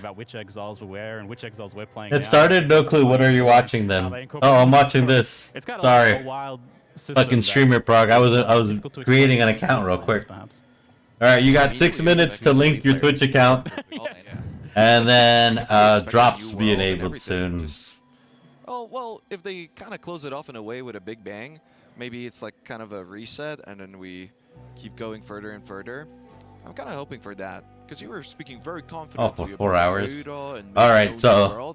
about which exiles were where and which exiles we're playing. It started, no clue. What are you watching then? Oh, I'm watching this. It's got Sorry. a wild system. Fucking streamer prog. I was creating an account real quick. Perhaps. All right, you got 6 minutes to link your Twitch account, and then drops will be enabled soon. Oh well, if they kind of close it off in a way with a big bang, maybe it's like kind of a reset, and then we keep going further and further. I'm kind of hoping for that. Because you were speaking very confidently for 4 hours. All right, so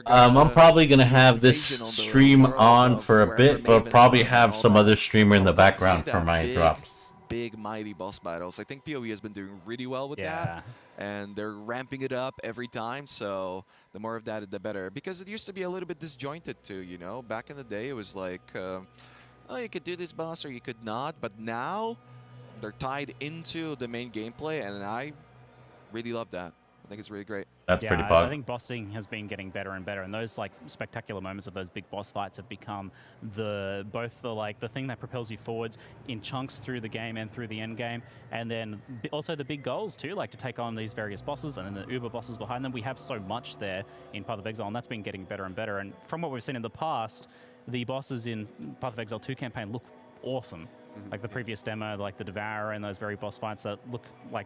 I'm probably gonna have this stream on for a bit, but probably have some other streamer in the background for my drops. Big mighty boss battles. I think PoE has been doing really well with that, and they're ramping it up every time. So the more of that, the better. Because it used to be a little bit disjointed too. You know, back in the day, it was like, oh, you could do this boss or you could not. But now they're tied into the main gameplay, and I really love that. I think it's really great. That's pretty bug. I think bossing has been getting better and better, and those like spectacular moments of those big boss fights have become the thing that propels you forwards in chunks through the game and through the end game, and then also the big goals too, like to take on these various bosses and then the uber bosses behind them. We have so much there in Path of Exile, and that's been getting better and better. And from what we've seen in the past, the bosses in Path of Exile 2 campaign look awesome. Like the previous demo, like the Devourer and those very boss fights that look like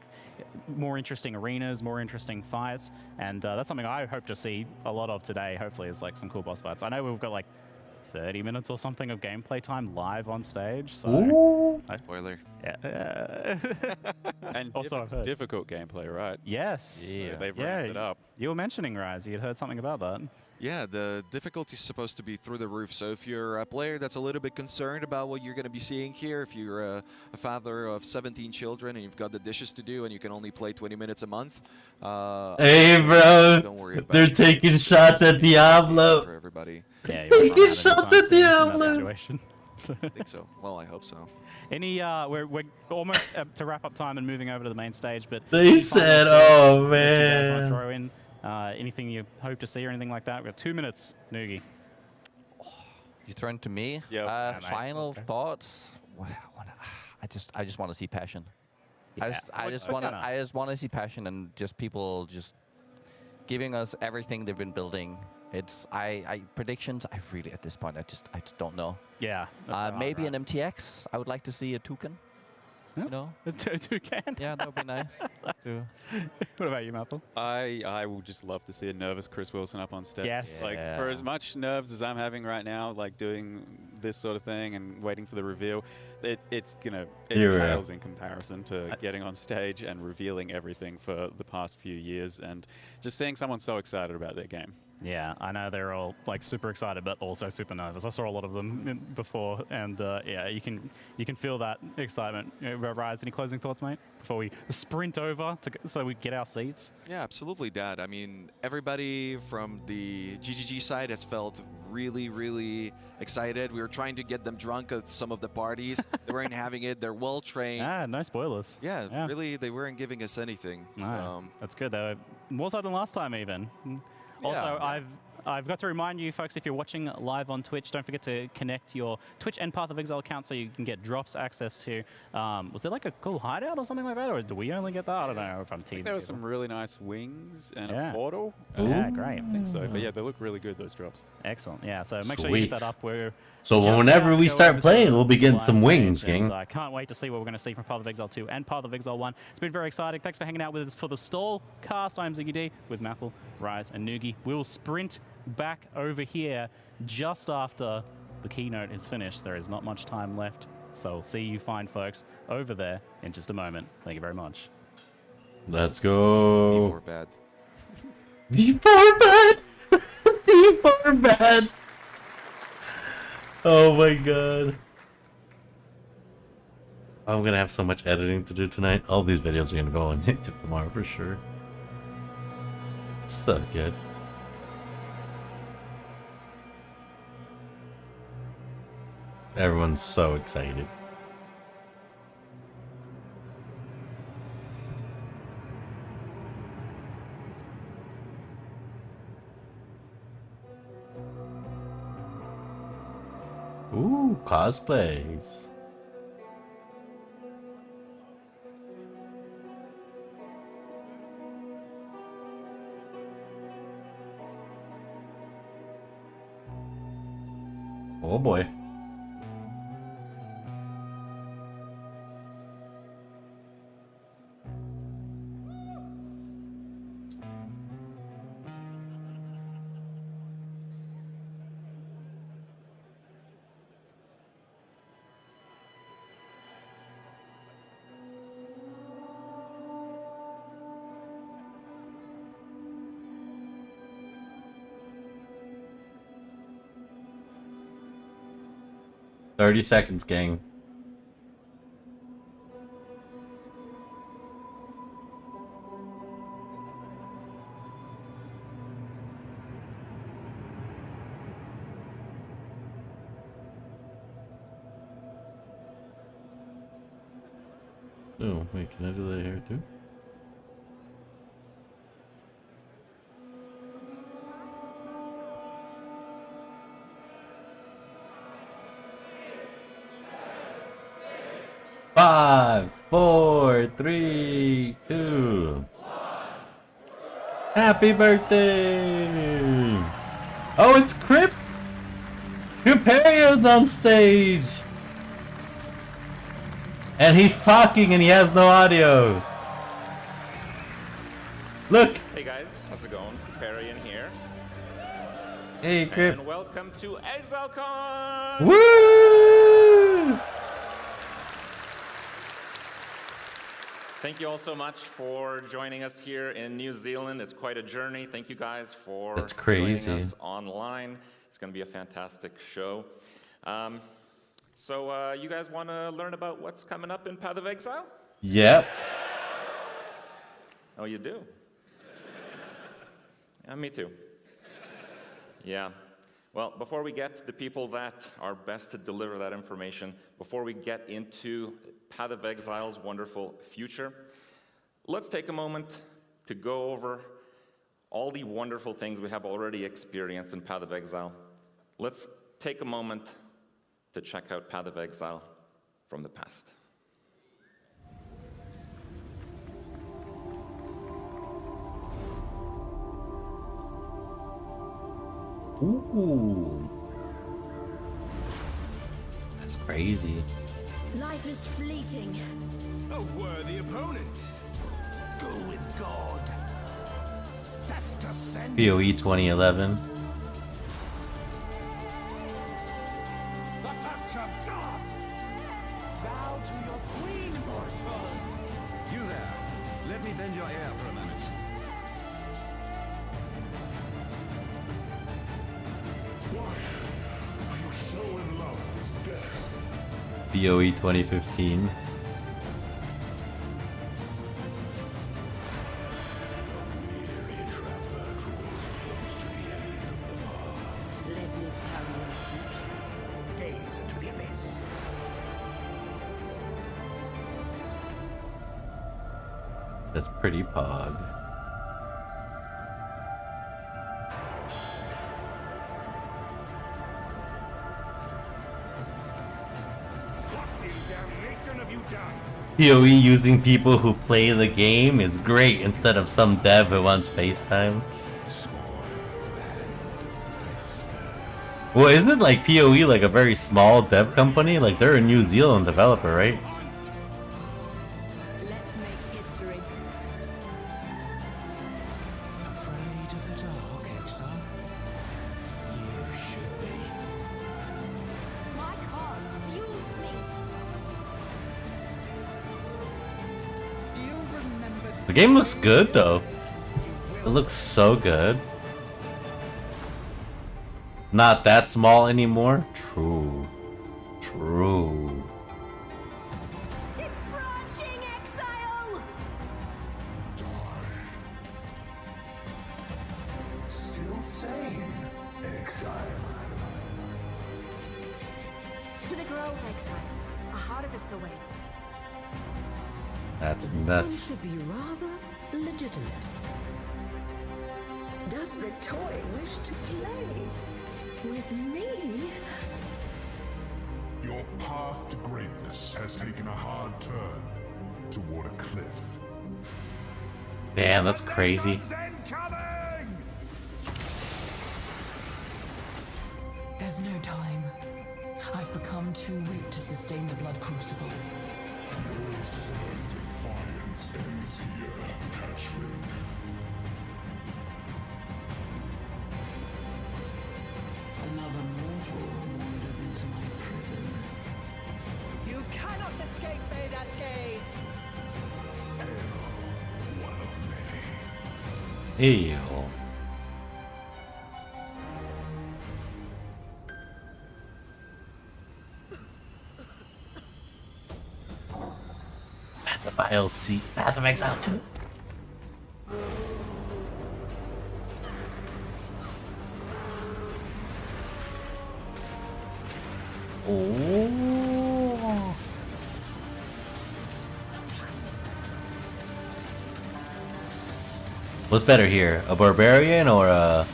more interesting arenas, more interesting fights, and that's something I hope to see a lot of today, hopefully, is like some cool boss fights. I know we've got like 30 minutes or something of gameplay time live on stage, so... Spoiler. Yeah. And also difficult gameplay, right? Yes. Yeah. So they've ramped it up. You were mentioning, Rise, you'd heard something about that. Yeah, the difficulty is supposed to be through the roof. So if you're a player that's a little bit concerned about what you're going to be seeing here, if you're a father of 17 children and you've got the dishes to do and you can only play 20 minutes a month, hey, bro, don't worry about they're taking shots at Diablo. For everybody. Yeah, taking shots at Diablo. I think so. Well, I hope so. Any, we're almost to wrap up time and moving over to the main stage, but they said, oh, man. You guys want to man. throw in anything you hope to see or anything like that? We've got 2 minutes, Noogie. You turn to me. Yep. Final thoughts. Wow, I just want to see passion. Yeah. I just want to see passion and just people just giving us everything they've been building. It's predictions. I really at this point I just don't know. Yeah. Maybe an MTX. I would like to see a toucan. You know? A toucan? Yeah, that would be nice. What about you, Maple? I will just love to see a nervous Chris Wilson up on stage. Yes. Like, for as much nerves as I'm having right now, like doing this sort of thing and waiting for the reveal, it pales in comparison to getting on stage and revealing everything for the past few years and just seeing someone so excited about their game. Yeah, I know they're all like super excited, but also super nervous. I saw a lot of them before, and yeah, you can feel that excitement. Rise, any closing thoughts, mate? Before we sprint over so we get our seats. Yeah, absolutely, Dad. I mean, everybody from the GGG side has felt really, really excited. We were trying to get them drunk at some of the parties. They weren't having it. They're well trained. No spoilers. Yeah, really, they weren't giving us anything. No, that's good. They were more so than last time, even. Also, I've got to remind you folks, if you're watching live on Twitch, don't forget to connect your Twitch and Path of Exile account so you can get drops access to. Was there like a cool hideout or something like that, or do we only get that? I don't know if I'm teasing. There were some really nice wings and a portal. Yeah, great. I think so. But yeah, they look really good, those drops. Excellent. Yeah, so make sure you get that up. So whenever we start playing, we'll be getting some wings, gang. I can't wait to see what we're going to see from Path of Exile 2 and Path of Exile 1. It's been very exciting. Thanks for hanging out with us for the Stall cast. I'm Ziggy D with Mathel, Rise, and Noogie. We'll sprint back over here just after the keynote is finished. There is not much time left, so we'll see you fine folks over there in just a moment. Thank you very much. Let's go. D4 bad. D4 bad. D4 bad. Oh my god. I'm gonna have so much editing to do tonight. All these videos are gonna go on YouTube tomorrow for sure. It's so good. Everyone's so excited. Ooh, cosplays. Oh boy. "30 seconds, gang." Oh, wait, can I do that here too? Five, four, three, two. Happy birthday! Oh, it's Crip! Cripario's on stage! And he's talking and he has no audio. Look! Hey guys, how's it going? Parian here. Hey, Crip. And welcome to Exilecon! Woo! Thank you all so much for joining us here in New Zealand. It's quite a journey. Thank you guys for That's crazy. joining us online. It's going to be a fantastic show. So you guys want to learn about what's coming up in Path of Exile? Yep. Oh, you do? Yeah, me too. Yeah. Well, before we get to the people that are best to deliver that information, before we get into Path of Exile's wonderful future, let's take a moment to go over all the wonderful things we have already experienced in Path of Exile. Let's take a moment to check out Path of Exile from the past. Ooh. That's crazy. Life is fleeting. A worthy opponent. Go with God. Death to send. POE 2011. The touch of God. Bow to your queen, mortal. You there. Let me bend your ear for a moment. Why are you so in love with death? POE 2015. Let me tell you the future. Gaze into the abyss. That's pretty pog. What in damnation have you done? POE using people who play the game is great instead of some dev who wants FaceTime. Well, isn't it like POE like a very small dev company? Like they're a New Zealand developer, right? Let's make history. Afraid of the dark, exile? You should be. My cause fuels me. Do you remember? The game looks good though. It looks so good. Not that small anymore. True. True. It's branching, exile. Still sane, exile. To the grove, exile. A harvest awaits. That's This nuts. one should be rather legitimate. Does the toy wish to play with me? Your path to greatness has taken a hard turn toward a cliff. Damn, that's crazy. Incoming! There's no time. I've become too weak to sustain the blood crucible. Your sad defiance ends here, hatchling. Another mortal wanders into my prison. You cannot escape Medad's gaze! One of many. Ew. I'll see. Path of Exile 2. Oh. What's better here? A barbarian or a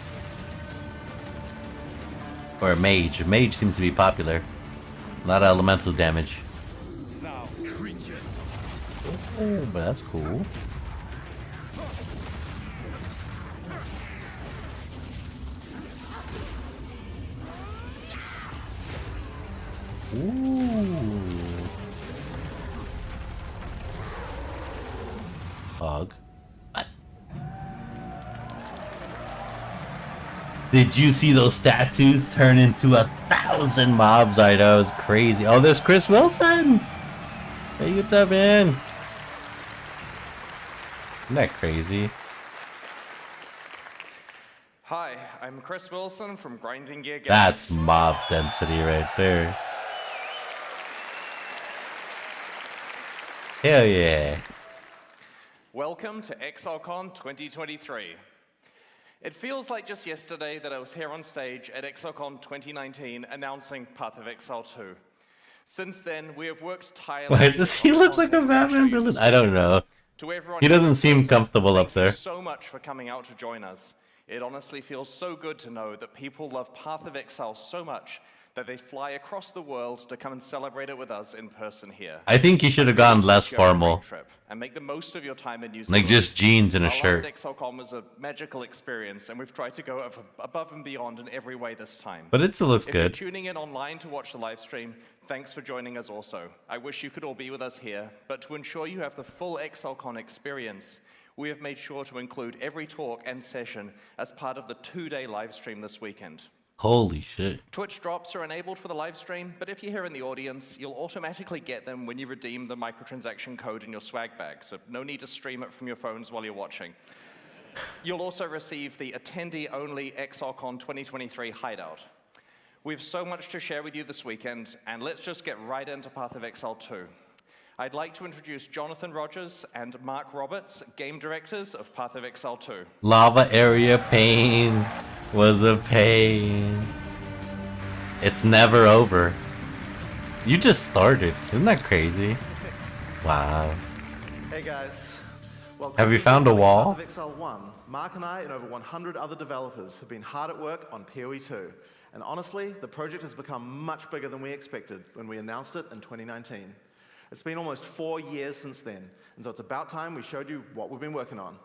mage? A mage seems to be popular. A lot of elemental damage. Oh, but that's cool. Ooh. Hog. What? Did you see those statues turn into 1,000 mobs? I know, it's crazy. Oh, there's Chris Wilson. Hey, what's up, man? Isn't that crazy? Hi, I'm Chris Wilson from Grinding Gear Games. That's mob density right there. Hell yeah. Welcome to Exilecon 2023. It feels like just yesterday that I was here on stage at Exilecon 2019 announcing Path of Exile 2. Since then, we have worked tirelessly. Why does he look like a Batman villain? I don't know. He doesn't seem comfortable up there. Thank you so much for coming out to join us. It honestly feels so good to know that people love Path of Exile so much that they fly across the world to come and celebrate it with us in person here. I think he should have gone less formal. And make the most of your time in New Zealand. Like just jeans and a shirt. Our last Exilecon was a magical experience, and we've tried to go above and beyond in every way this time. But it still looks good. If you're tuning in online to watch the live stream, thanks for joining us also. I wish you could all be with us here, but to ensure you have the full Exilecon experience, we have made sure to include every talk and session as part of the 2-day live stream this weekend. Holy shit. Twitch drops are enabled for the live stream, but if you're here in the audience, you'll automatically get them when you redeem the microtransaction code in your swag bag, so no need to stream it from your phones while you're watching. You'll also receive the attendee-only Exilecon 2023 hideout. We have so much to share with you this weekend, and let's just get right into Path of Exile 2. I'd like to introduce Jonathan Rogers and Mark Roberts, game directors of Path of Exile 2. Lava area pain was a pain. It's never over. You just started. Isn't that crazy? Wow. Hey guys. Welcome. Have you found a wall? Path of Exile 1. Mark and I and over 100 other developers have been hard at work on POE2. And honestly, the project has become much bigger than we expected when we announced it in 2019. It's been almost 4 years since then, and so it's about time we showed you what we've been working on.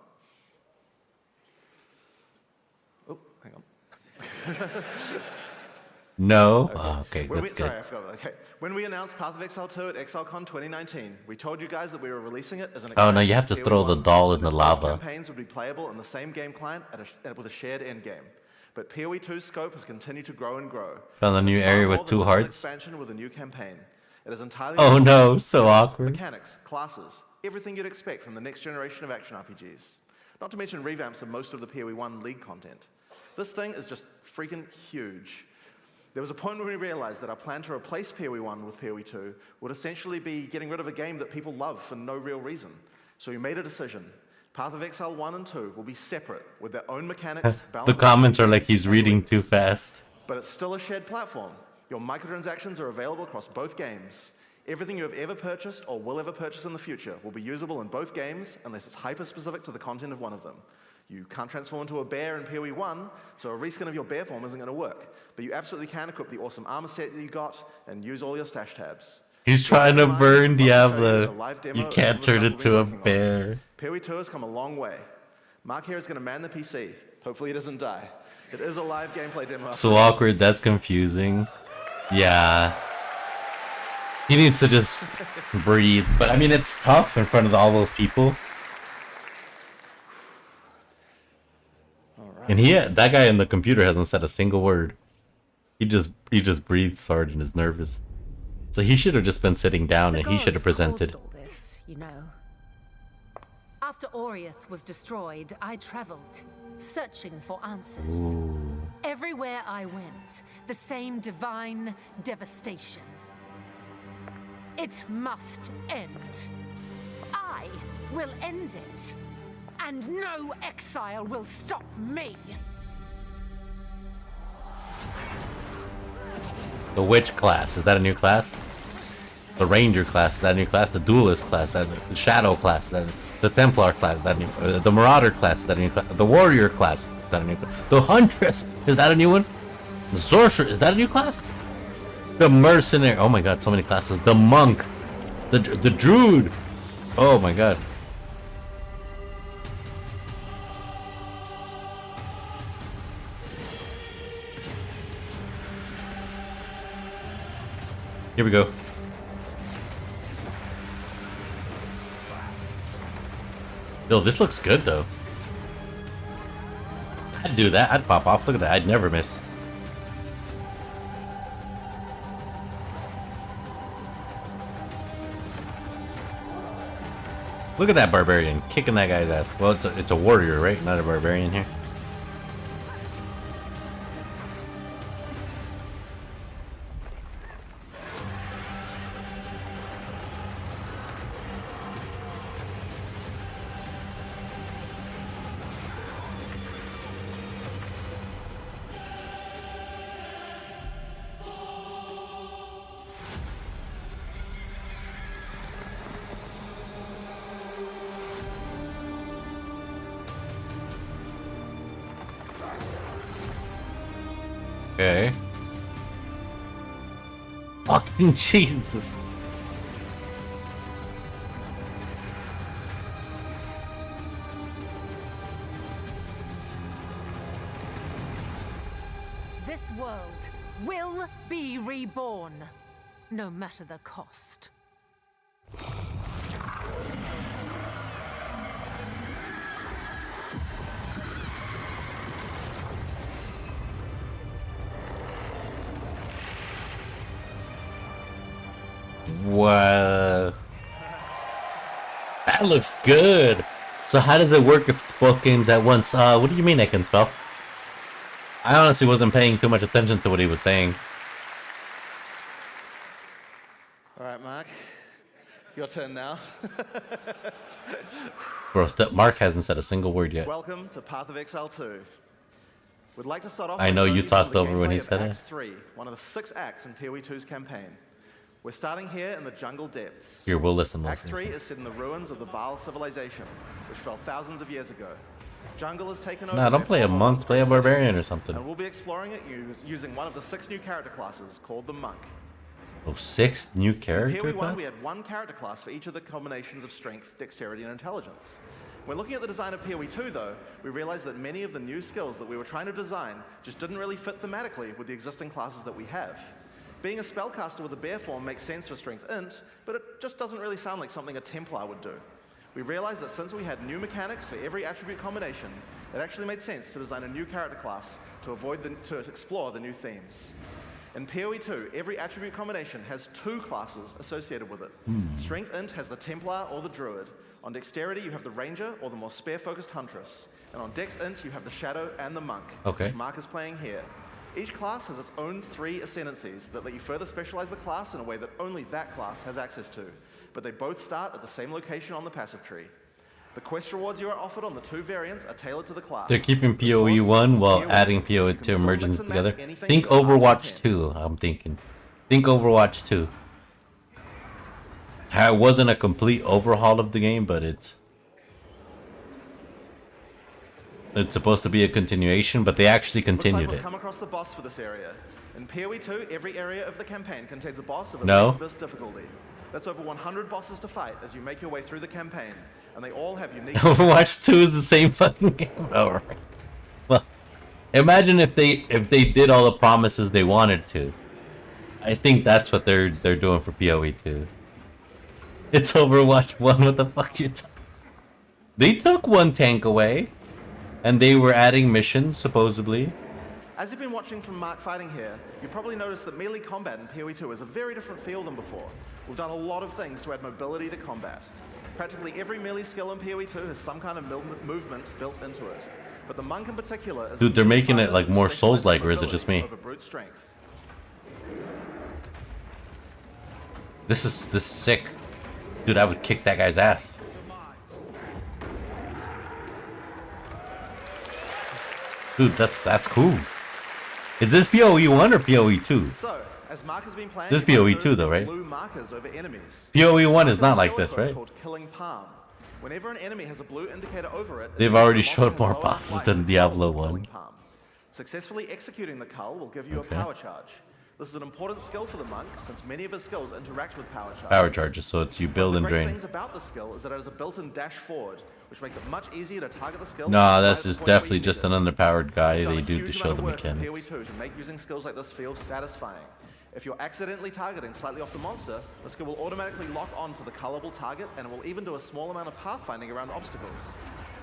Oh, hang on. No? Okay, that's good. Sorry, I forgot. Okay. When we announced Path of Exile 2 at Exilecon 2019, we told you guys that we were releasing it as an Oh no, you have to throw the doll in the lava. Campaigns would be playable in the same game client with a shared end game. But POE2's scope has continued to grow and grow. Found a new area with 2 hearts. Expansion with a new campaign. It is entirely oh no, so awkward. Mechanics, classes, everything you'd expect from the next generation of action RPGs. Not to mention revamps of most of the POE1 League content. This thing is just freaking huge. There was a point when we realized that our plan to replace POE1 with POE2 would essentially be getting rid of a game that people love for no real reason. So we made a decision. Path of Exile 1 and 2 will be separate with their own mechanics. The comments are like he's reading too fast. But it's still a shared platform. Your microtransactions are available across both games. Everything you have ever purchased or will ever purchase in the future will be usable in both games unless it's hyper-specific to the content of one of them. You can't transform into a bear in POE1, so a reskin of your bear form isn't going to work. But you absolutely can equip the awesome armor set that you got and use all your stash tabs. He's trying to burn Diablo. You can't turn it into a bear. POE2 has come a long way. Mark here is going to man the PC. Hopefully he doesn't die. It is a live gameplay demo. So awkward, that's confusing. Yeah. He needs to just breathe. But I mean, it's tough in front of all those people. And that guy in the computer hasn't said a single word. He just breathes hard and is nervous. So he should have just been sitting down and he should have presented. All this, you know. After Oriath was destroyed, I traveled, searching for answers. Ooh. Everywhere I went, the same divine devastation. It must end. I will end it. And no exile will stop me. The Witch class, is that a new class? The Ranger class, is that a new class? The Duelist class, the Shadow class, the Templar class, is that a new the Marauder class, is that a new class? The Warrior class, is that a new class? The Huntress, is that a new one? The Sorcerer, is that a new class? The Mercenary, oh my god, so many classes. The Monk, the Druid, oh my god. Here we go. Yo, this looks good though. I'd do that. I'd pop off. Look at that. I'd never miss. Look at that barbarian kicking that guy's ass. Well, it's a warrior, right? Not a barbarian here. Okay. Fucking Jesus. This world will be reborn, no matter the cost. Wow. That looks good. So how does it work if it's both games at once? What do you mean I can spell? I honestly wasn't paying too much attention to what he was saying. All right, Mark. Your turn now. Bro, Mark hasn't said a single word yet. Welcome to Path of Exile 2. We'd like to start off I know with you showing talked some of the over when he gameplay of said it. Act 3, one of the 6 acts in POE2's campaign. We're starting here in the jungle depths. Here, we'll listen. Act 3 is set in the ruins of the Vaal civilization, which fell thousands of years ago. Jungle has taken over. Nah, don't play a monk, play a barbarian or something. And we'll be exploring it using one of the 6 new character classes called the Monk. Oh, 6 new character Here we classes? had 1 character class for each of the combinations of strength, dexterity, and intelligence. When looking at the design of POE2, though, we realized that many of the new skills that we were trying to design just didn't really fit thematically with the existing classes that we have. Being a spellcaster with a bear form makes sense for Strength Int, but it just doesn't really sound like something a Templar would do. We realized that since we had new mechanics for every attribute combination, it actually made sense to design a new character class to explore the new themes. In POE2, every attribute combination has 2 classes associated with it. Strength Int has the Templar or the Druid. On Dexterity, you have the Ranger or the more spear-focused Huntress. And on Dex Int, you have the Shadow and the Monk, which Mark is playing here. Each class has its own 3 ascendancies that let you further specialize the class in a way that only that class has access to, but they both start at the same location on the passive tree. The quest rewards you are offered on the 2 variants are tailored to the class. They're keeping PoE 1 while adding PoE 2, merging them together. Think Overwatch 2, I'm thinking. Think Overwatch 2. It wasn't a complete overhaul of the game, but it's supposed to be a continuation, but they actually continued We've it. come across the boss for this area. In POE2, every area of the campaign contains a boss of at least this difficulty. That's over 100 bosses to fight as you make your way through the campaign, and they all have unique... Overwatch 2 is the same fucking game. Alright. Well, imagine if they did all the promises they wanted to. I think that's what they're doing for POE2. It's Overwatch 1. What the fuck you talking? They took one tank away, and they were adding missions supposedly. As you've been watching from Mark fighting here, you probably noticed that melee combat in POE2 is a very different feel than before. We've done a lot of things to add mobility to combat. Practically every melee skill in POE2 has some kind of movement built into it. But the monk in particular is... Dude, they're making it like more Souls-like, or is it just me? Brute strength. This is sick. Dude, I would kick that guy's ass. Dude, that's cool. Is this POE1 or POE2? So, as Mark has been playing, this is POE2 though, right? Blue markers over enemies. POE1 is not like this, right? Called Killing Palm. Whenever an enemy has a blue indicator over it, they've already showed more bosses than Diablo 1. Successfully executing the cull will give you a power charge. This is an important skill for the monk, since many of his skills interact with power charges. Power charges, so it's you build and drain. The great things about the skill is that it has a built-in dash forward, which makes it much easier to target the skill. No, that's just definitely just an underpowered guy they do to show the mechanics. POE2 to make using skills like this feel satisfying. If you're accidentally targeting slightly off the monster, the skill will automatically lock on to the colorable target, and it will even do a small amount of pathfinding around obstacles.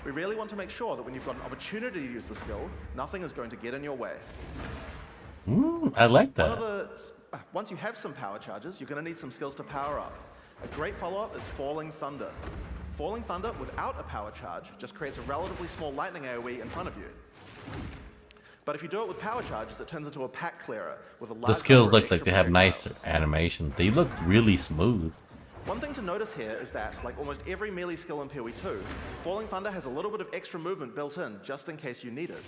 We really want to make sure that when you've got an opportunity to use the skill, nothing is going to get in your way. I like that. Once you have some power charges, you're going to need some skills to power up. A great follow-up is Falling Thunder. Falling Thunder without a power charge just creates a relatively small lightning AoE in front of you. But if you do it with power charges, it turns into a pack clearer with a large... The skills look like they have nice animations. They look really smooth. One thing to notice here is that, like almost every melee skill in POE2, Falling Thunder has a little bit of extra movement built in, just in case you need it.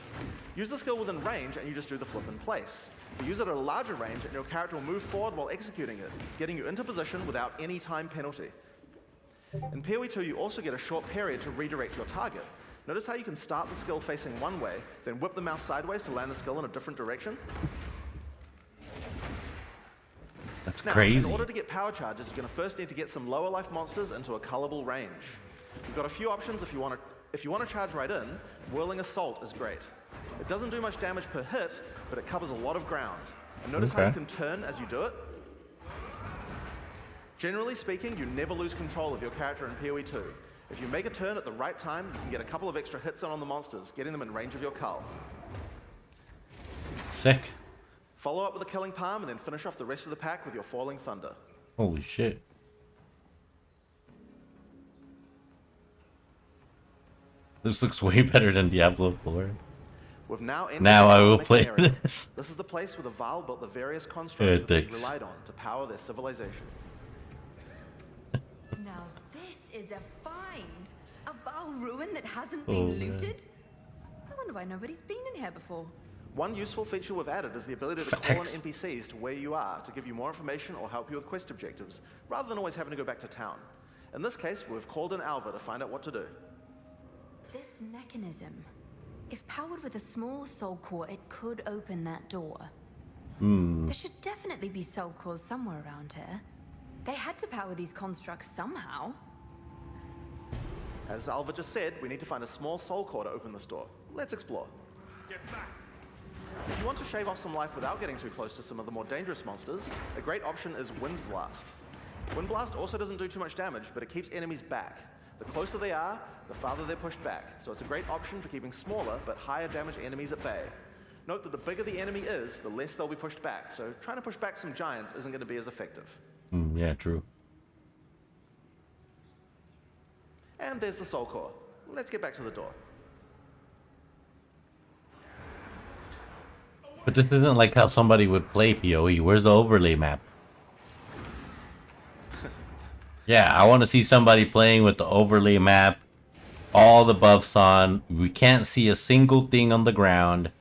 Use the skill within range and you just do the flip in place. But use it at a larger range and your character will move forward while executing it, getting you into position without any time penalty. In POE2, you also get a short period to redirect your target. Notice how you can start the skill facing one way, then whip the mouse sideways to land the skill in a different direction? That's now, crazy. In order to get power charges, you're going to first need to get some lower life monsters into a colorable range. You've got a few options if you want to charge right in. Whirling Assault is great. It doesn't do much damage per hit, but it covers a lot of ground. And notice how you can turn as you do it. Generally speaking, you never lose control of your character in POE2. If you make a turn at the right time, you can get a couple of extra hits on the monsters, getting them in range of your cull. Sick. Follow up with a Killing Palm and then finish off the rest of the pack with your Falling Thunder. Holy shit. This looks way better than Diablo 4. We've now I will play this. This is the place where the Val built the various constructs that they relied on to power their civilization. Now this is a find. A Val ruin that hasn't been looted? I wonder why nobody's been in here before. One useful feature we've added is the ability to call on NPCs to where you are to give you more information or help you with quest objectives, rather than always having to go back to town. In this case, we've called in Alva to find out what to do. This mechanism, if powered with a small soul core, it could open that door. There should definitely be soul cores somewhere around here. They had to power these constructs somehow. As Alva just said, we need to find a small soul core to open this door. Let's explore. Get back. If you want to shave off some life without getting too close to some of the more dangerous monsters, a great option is Wind Blast. Wind Blast also doesn't do too much damage, but it keeps enemies back. The closer they are, the farther they're pushed back, so it's a great option for keeping smaller but higher damage enemies at bay. Note that the bigger the enemy is, the less they'll be pushed back, so trying to push back some giants isn't going to be as effective. Yeah, true. And there's the soul core. Let's get back to the door. But this isn't like how somebody would play PoE. Where's the overlay map? Yeah, I want to see somebody playing with the overlay map. All the buffs on. We can't see a single thing on the ground.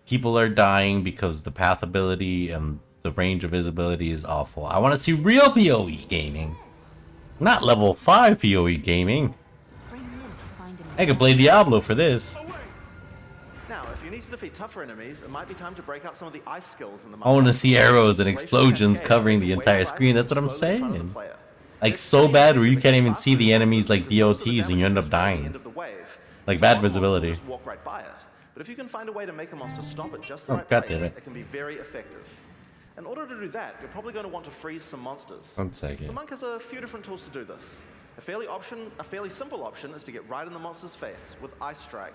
People are dying because the path ability and the range of visibility is awful. I want to see real PoE gaming. Not level 5 PoE gaming. I could play Diablo for this. Now, if you need to defeat tougher enemies, it might be time to break out some of the ice skills in the I want to see arrows and explosions covering the entire screen. That's what I'm saying. Like so bad where you can't even see the enemies like DOTs and you end up dying. Like bad visibility. Just walk right by it. But if you can find a way to make a monster stop at just the right place, it can be very effective. In order to do that, you're probably going to want to freeze some monsters. 1 second. The monk has a few different tools to do this. A fairly simple option is to get right in the monster's face with Ice Strike.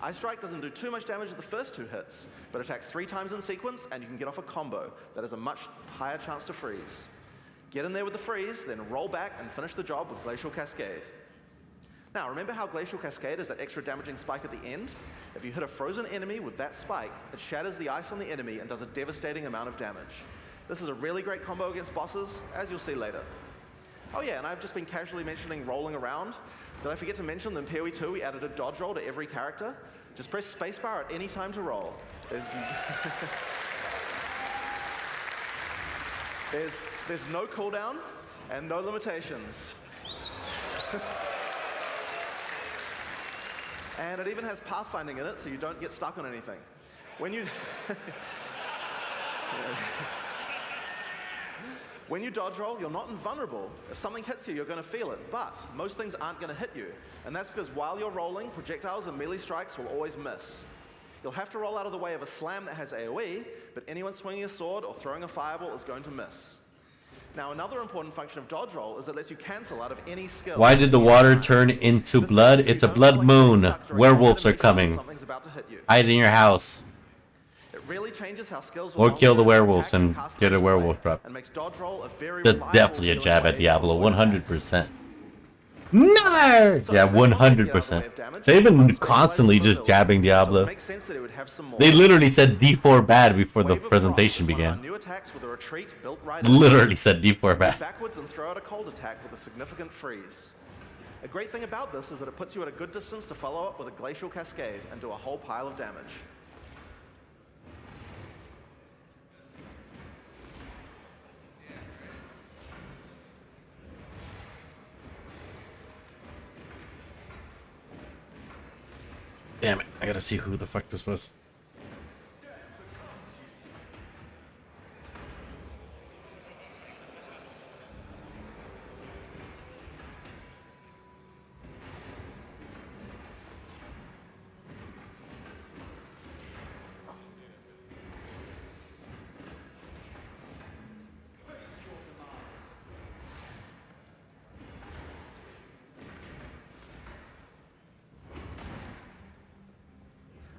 Ice Strike doesn't do too much damage at the first 2 hits, but attack 3 times in sequence and you can get off a combo that has a much higher chance to freeze. Get in there with the freeze, then roll back and finish the job with Glacial Cascade. Now, remember how Glacial Cascade is that extra damaging spike at the end? If you hit a frozen enemy with that spike, it shatters the ice on the enemy and does a devastating amount of damage. This is a really great combo against bosses, as you'll see later. Oh yeah, and I've just been casually mentioning rolling around. Did I forget to mention that in PoE2 we added a dodge roll to every character? Just press spacebar at any time to roll. There's no cooldown and no limitations. And it even has pathfinding in it, so you don't get stuck on anything. When you when you dodge roll, you're not invulnerable. If something hits you, you're going to feel it, but most things aren't going to hit you. And that's because while you're rolling, projectiles and melee strikes will always miss. You'll have to roll out of the way of a slam that has AoE, but anyone swinging a sword or throwing a fireball is going to miss. Now, another important function of dodge roll is it lets you cancel out of any skill. Why did the water turn into blood? It's a blood moon. Werewolves are coming. Hide in your house. It really changes how skills Or kill the werewolves and get a werewolf drop. And makes dodge roll a very That's definitely a jab at Diablo, 100%. Never! Yeah, 100%. They've been constantly just jabbing Diablo. They literally said D4 bad before the presentation began. Literally said D4 bad. Backwards and throw out a cold attack with a significant freeze. A great thing about this is that it puts you at a good distance to follow up with a Glacial Cascade and do a whole pile of damage. Damn it, I gotta see who the fuck this was.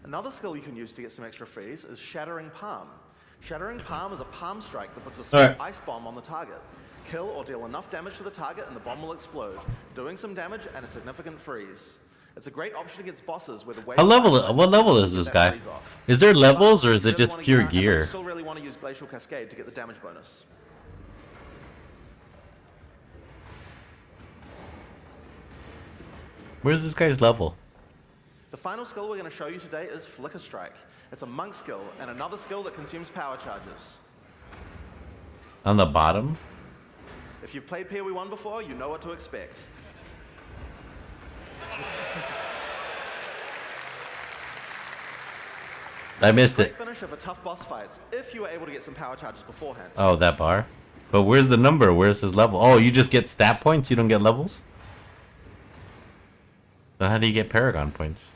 Another skill you can use to get some extra freeze is Shattering Palm. Shattering Palm is a palm strike that puts a small ice bomb on the target. Kill or deal enough damage to the target and the bomb will explode, doing some damage and a significant freeze. It's a great option against bosses where the wave... What level is this guy? Is there levels or is it just pure gear? You still really want to use Glacial Cascade to get the damage bonus. Where's this guy's level? The final skill we're going to show you today is Flicker Strike. It's a monk skill and another skill that consumes power charges. On the bottom? If you've played PoE1 before, you know what to expect. I missed it. Great finish of a tough boss fights if you were able to get some power charges beforehand. Oh, that bar? But where's the number? Where's his level? Oh, you just get stat points? You don't get levels? Then how do you get Paragon points?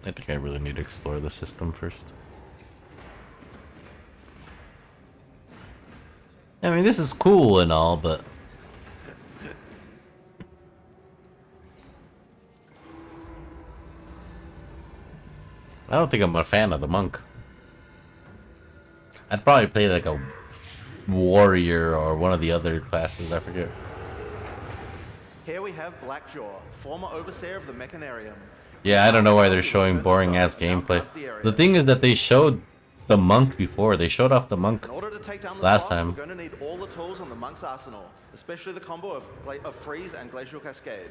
I think I really need to explore the system first. I mean, this is cool and all, but... I don't think I'm a fan of the monk. I'd probably play like a warrior or one of the other classes, I forget. Here we have Blackjaw, former overseer of the Mechanarium. Yeah, I don't know why they're showing boring ass gameplay. The thing is that they showed the monk before. They showed off the monk last time. We're going to need all the tools on the monk's arsenal, especially the combo of Freeze and Glacial Cascade.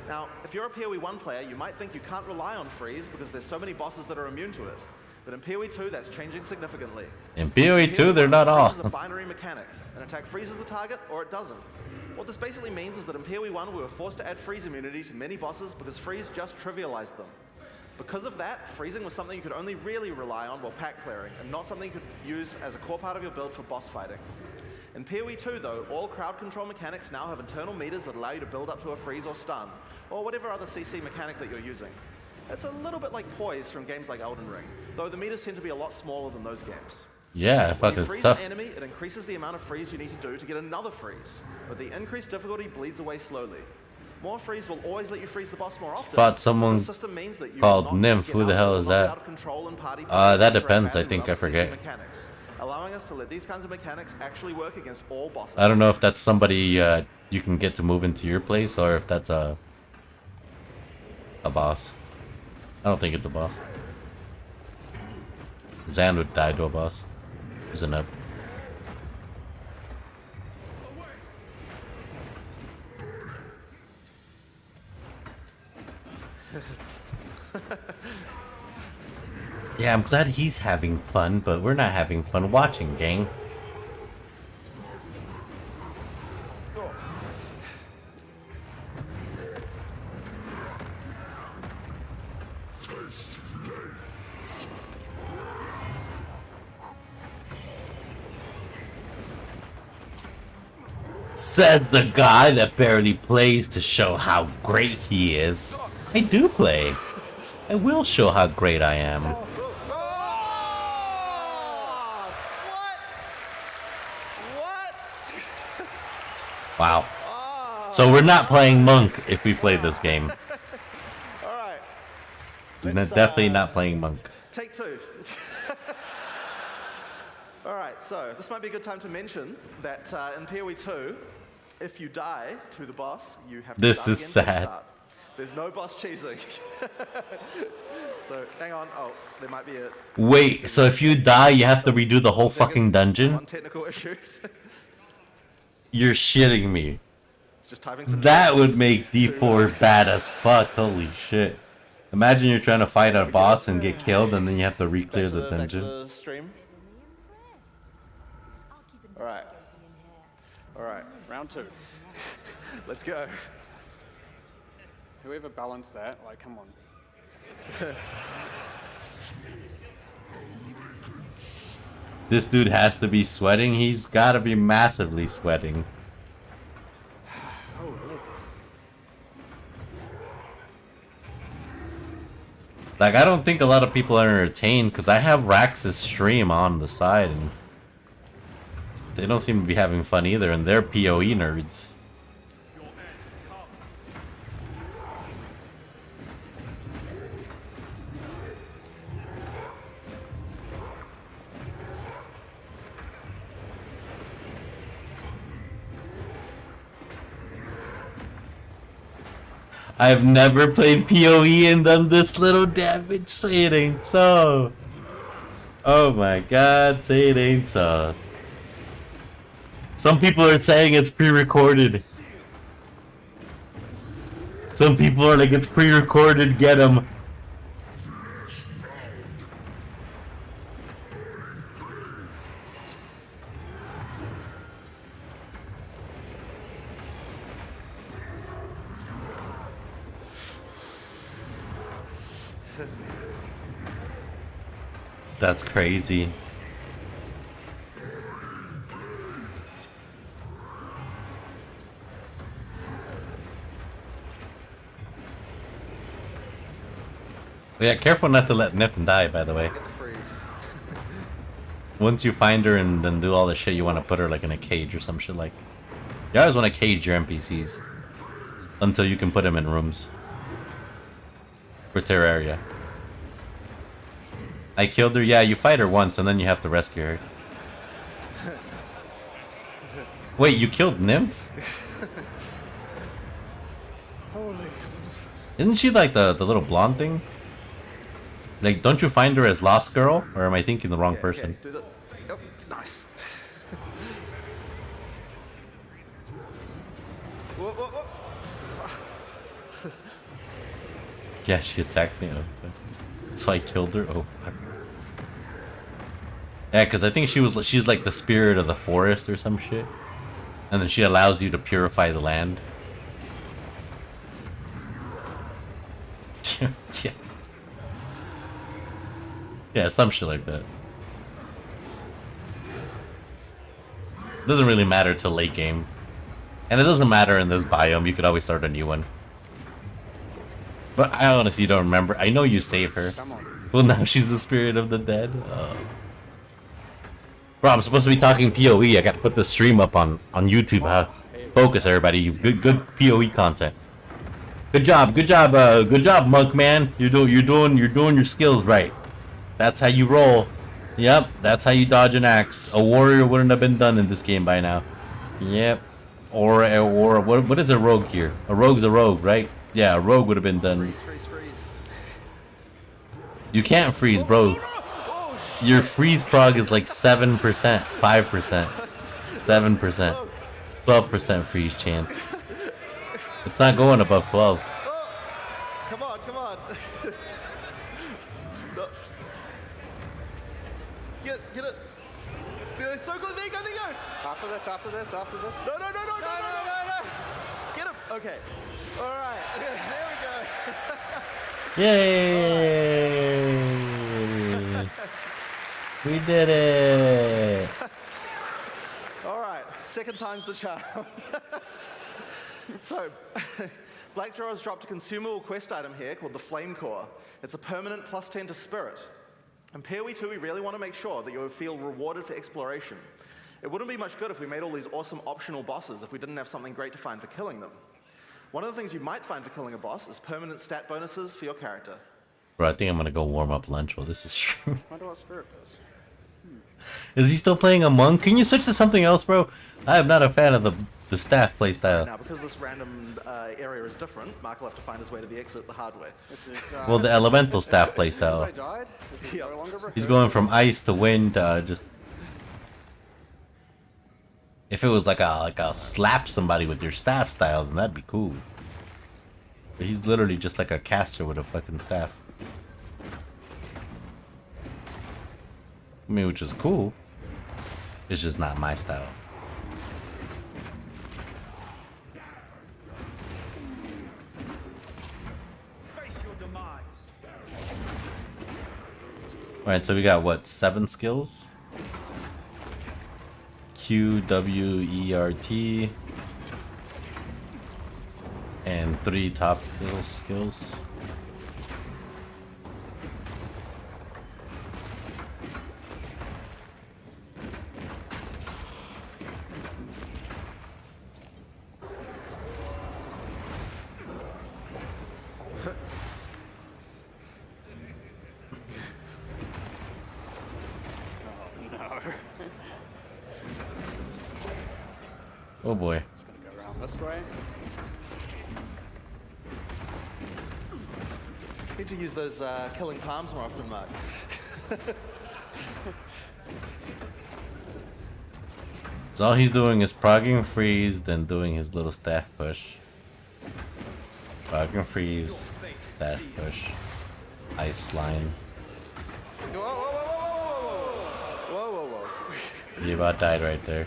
Now, if you're a PoE1 player, you might think you can't rely on Freeze because there's so many bosses that are immune to it. But in PoE2, that's changing significantly. In PoE2, they're not all. Freeze is a binary mechanic. An attack freezes the target, or it doesn't. What this basically means is that in PoE1, we were forced to add freeze immunity to many bosses because freeze just trivialized them. Because of that, freezing was something you could only really rely on while pack clearing, and not something you could use as a core part of your build for boss fighting. In PoE2 though, all crowd control mechanics now have internal meters that allow you to build up to a freeze or stun, or whatever other CC mechanic that you're using. It's a little bit like poise from games like Elden Ring, though the meters tend to be a lot smaller than those games. Yeah, When fucking you freeze tough. an enemy, it increases the amount of freeze you need to do to get another freeze, but the increased difficulty bleeds away slowly. More freeze will always let you freeze the boss more often. Fought someone The system means that you called will not Nymph. get Who the out hell of is the knocked that? out of control and party play That or depends. I abandoned think I with other CC forget. mechanics, allowing us to let these kinds of mechanics actually work against all bosses. I don't know if that's somebody you can get to move into your place or if that's a boss. I don't think it's a boss. Zan would die to a boss. Isn't it? Yeah, I'm glad he's having fun, but we're not having fun watching, gang. Says the guy that barely plays to show how great he is. I do play. I will show how great I am. Wow. So we're not playing Monk if we play this game. Alright. We're definitely not playing Monk. Take two. Alright, so this might be a good time to mention that in POE2, if you die to the boss, you have to This start is again from the sad. start. There's no boss cheesing. So, hang on. Oh, there might be a... Wait, so if you die, you have to redo the whole fucking dungeon? technical issues. You're shitting me. Just typing some That would make D4 bad as fuck. Holy shit. Imagine you're trying to fight a boss and get killed and then you have to re-clear the dungeon. Back to the stream. Alright. Alright. Round two. Let's go. Whoever balanced that, like, come on. This dude has to be sweating. He's got to be massively sweating. Like, I don't think a lot of people are entertained because I have Rax's stream on the side and they don't seem to be having fun either, and they're PoE nerds. I've never played PoE and done this little damage. Say it ain't so. Oh my god, say it ain't so. Some people are saying it's pre-recorded. Some people are like, it's pre-recorded, get them. That's crazy. Yeah, careful not to let Nip die, by the way. Once you find her and then do all the shit, you want to put her like in a cage or some shit like. You always want to cage your NPCs until you can put them in rooms. For Terraria. I killed her. Yeah, you fight her once and then you have to rescue her. Wait, you killed Nymph? Isn't she like the little blonde thing? Like, don't you find her as Lost Girl? Or am I thinking the wrong person? Do the... Oh, nice. Whoa, whoa, whoa. Yeah, she attacked me. Okay. So I killed her. Oh, fuck. Yeah, because I think she's like the spirit of the forest or some shit. And then she allows you to purify the land. Yeah. Yeah, some shit like that. Doesn't really matter till late game. And it doesn't matter in this biome, you could always start a new one. But I honestly don't remember. I know you save her. Well, now she's the spirit of the dead. Bro, I'm supposed to be talking POE. I got to put the stream up on YouTube. Focus, everybody. You good POE content. Good job, Monk man. You're doing your skills right. That's how you roll. Yep, that's how you dodge an axe. A warrior wouldn't have been done in this game by now. Yep. Or what is a rogue here? A rogue's a rogue, right? Yeah, a rogue would have been done. Freeze. You can't freeze, bro. Your freeze prog is like 7%, 5%, 7%, 12% freeze chance. It's not going above 12. Come on. No. Get it. They're so good. There you go. After this. No. Get him. Okay. All right. There we go. Yay! We did it! All right. Second time's the charm. So, Black Draw has dropped a consumable quest item here called the Flame Core. It's a permanent +10 to Spirit. In POE2, we really want to make sure that you feel rewarded for exploration. It wouldn't be much good if we made all these awesome optional bosses if we didn't have something great to find for killing them. One of the things you might find for killing a boss is permanent stat bonuses for your character. Bro, I think I'm gonna go warm up lunch while this is streaming. I wonder what Spirit does. Is he still playing a monk? Can you switch to something else, bro? I am not a fan of the staff playstyle. Now, because this random area is different, Mark will have to find his way to the exit the hard way. Well, the elemental staff playstyle. He's going from ice to wind to just... If it was like a slap somebody with your staff style, then that'd be cool. But he's literally just like a caster with a fucking staff. I mean, which is cool. It's just not my style. Alright, so we got what, 7 skills? Q, W, E, R, T. And 3 top skills. Oh boy. Just gonna go around this way. Need to use those killing palms more often, Mark. So all he's doing is progging freeze, then doing his little staff push. Progging freeze, staff push, ice line. Whoa. He about died right there.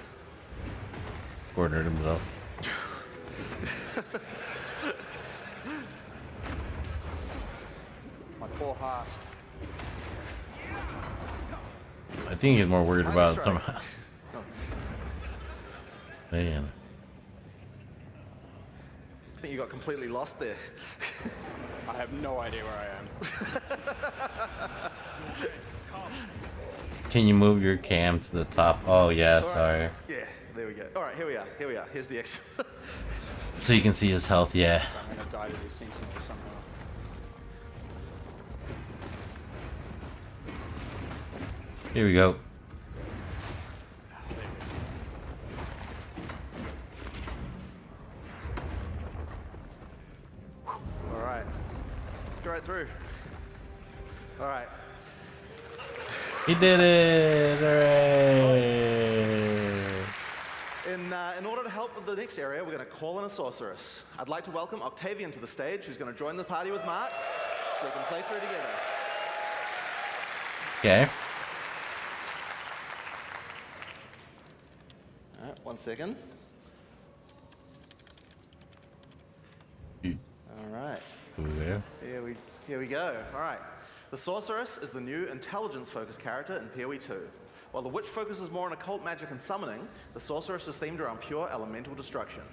Cornered himself. My poor heart. I think he's more worried about somehow. Man. I think you got completely lost there. I have no idea where I am. Can you move your cam to the top? Oh yeah, sorry. Yeah, there we go. All right, here we are. Here's the exit. So you can see his health, yeah. I'm gonna die to these things somehow. Here we go. All right, let's go right through. All right. He did it! Hooray! In order to help with the next area, we're going to call in a sorceress. I'd like to welcome Octavian to the stage, who's going to join the party with Mark, so we can play through together. Okay. All right, 1 second. All right. Okay. Here we go. All right. The Sorceress is the new intelligence-focused character in POE2. While the Witch focuses more on occult magic and summoning, the Sorceress is themed around pure elemental destruction.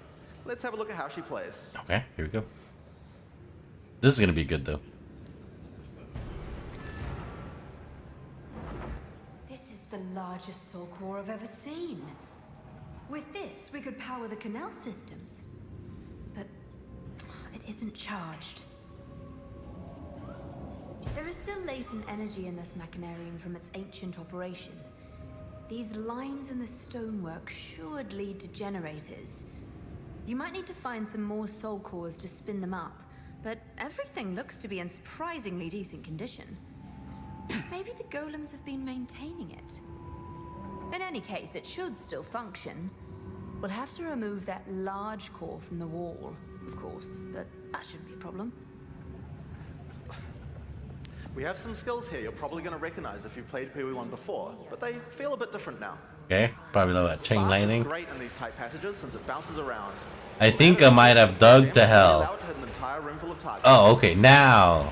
Let's have a look at how she plays. Okay, here we go. This is gonna be good though. This is the largest soul core I've ever seen. With this, we could power the canal systems. But it isn't charged. There is still latent energy in this machinarium from its ancient operation. These lines in the stonework should lead to generators. You might need to find some more soul cores to spin them up, but everything looks to be in surprisingly decent condition. Maybe the golems have been maintaining it. In any case, it should still function. We'll have to remove that large core from the wall, of course, but that shouldn't be a problem. We have some skills here you're probably going to recognize if you've played POE1 before, but they feel a bit different now. Okay, probably know that chain lightning. Great in these tight passages since it bounces around. I think I might have dug to hell. Oh, okay, now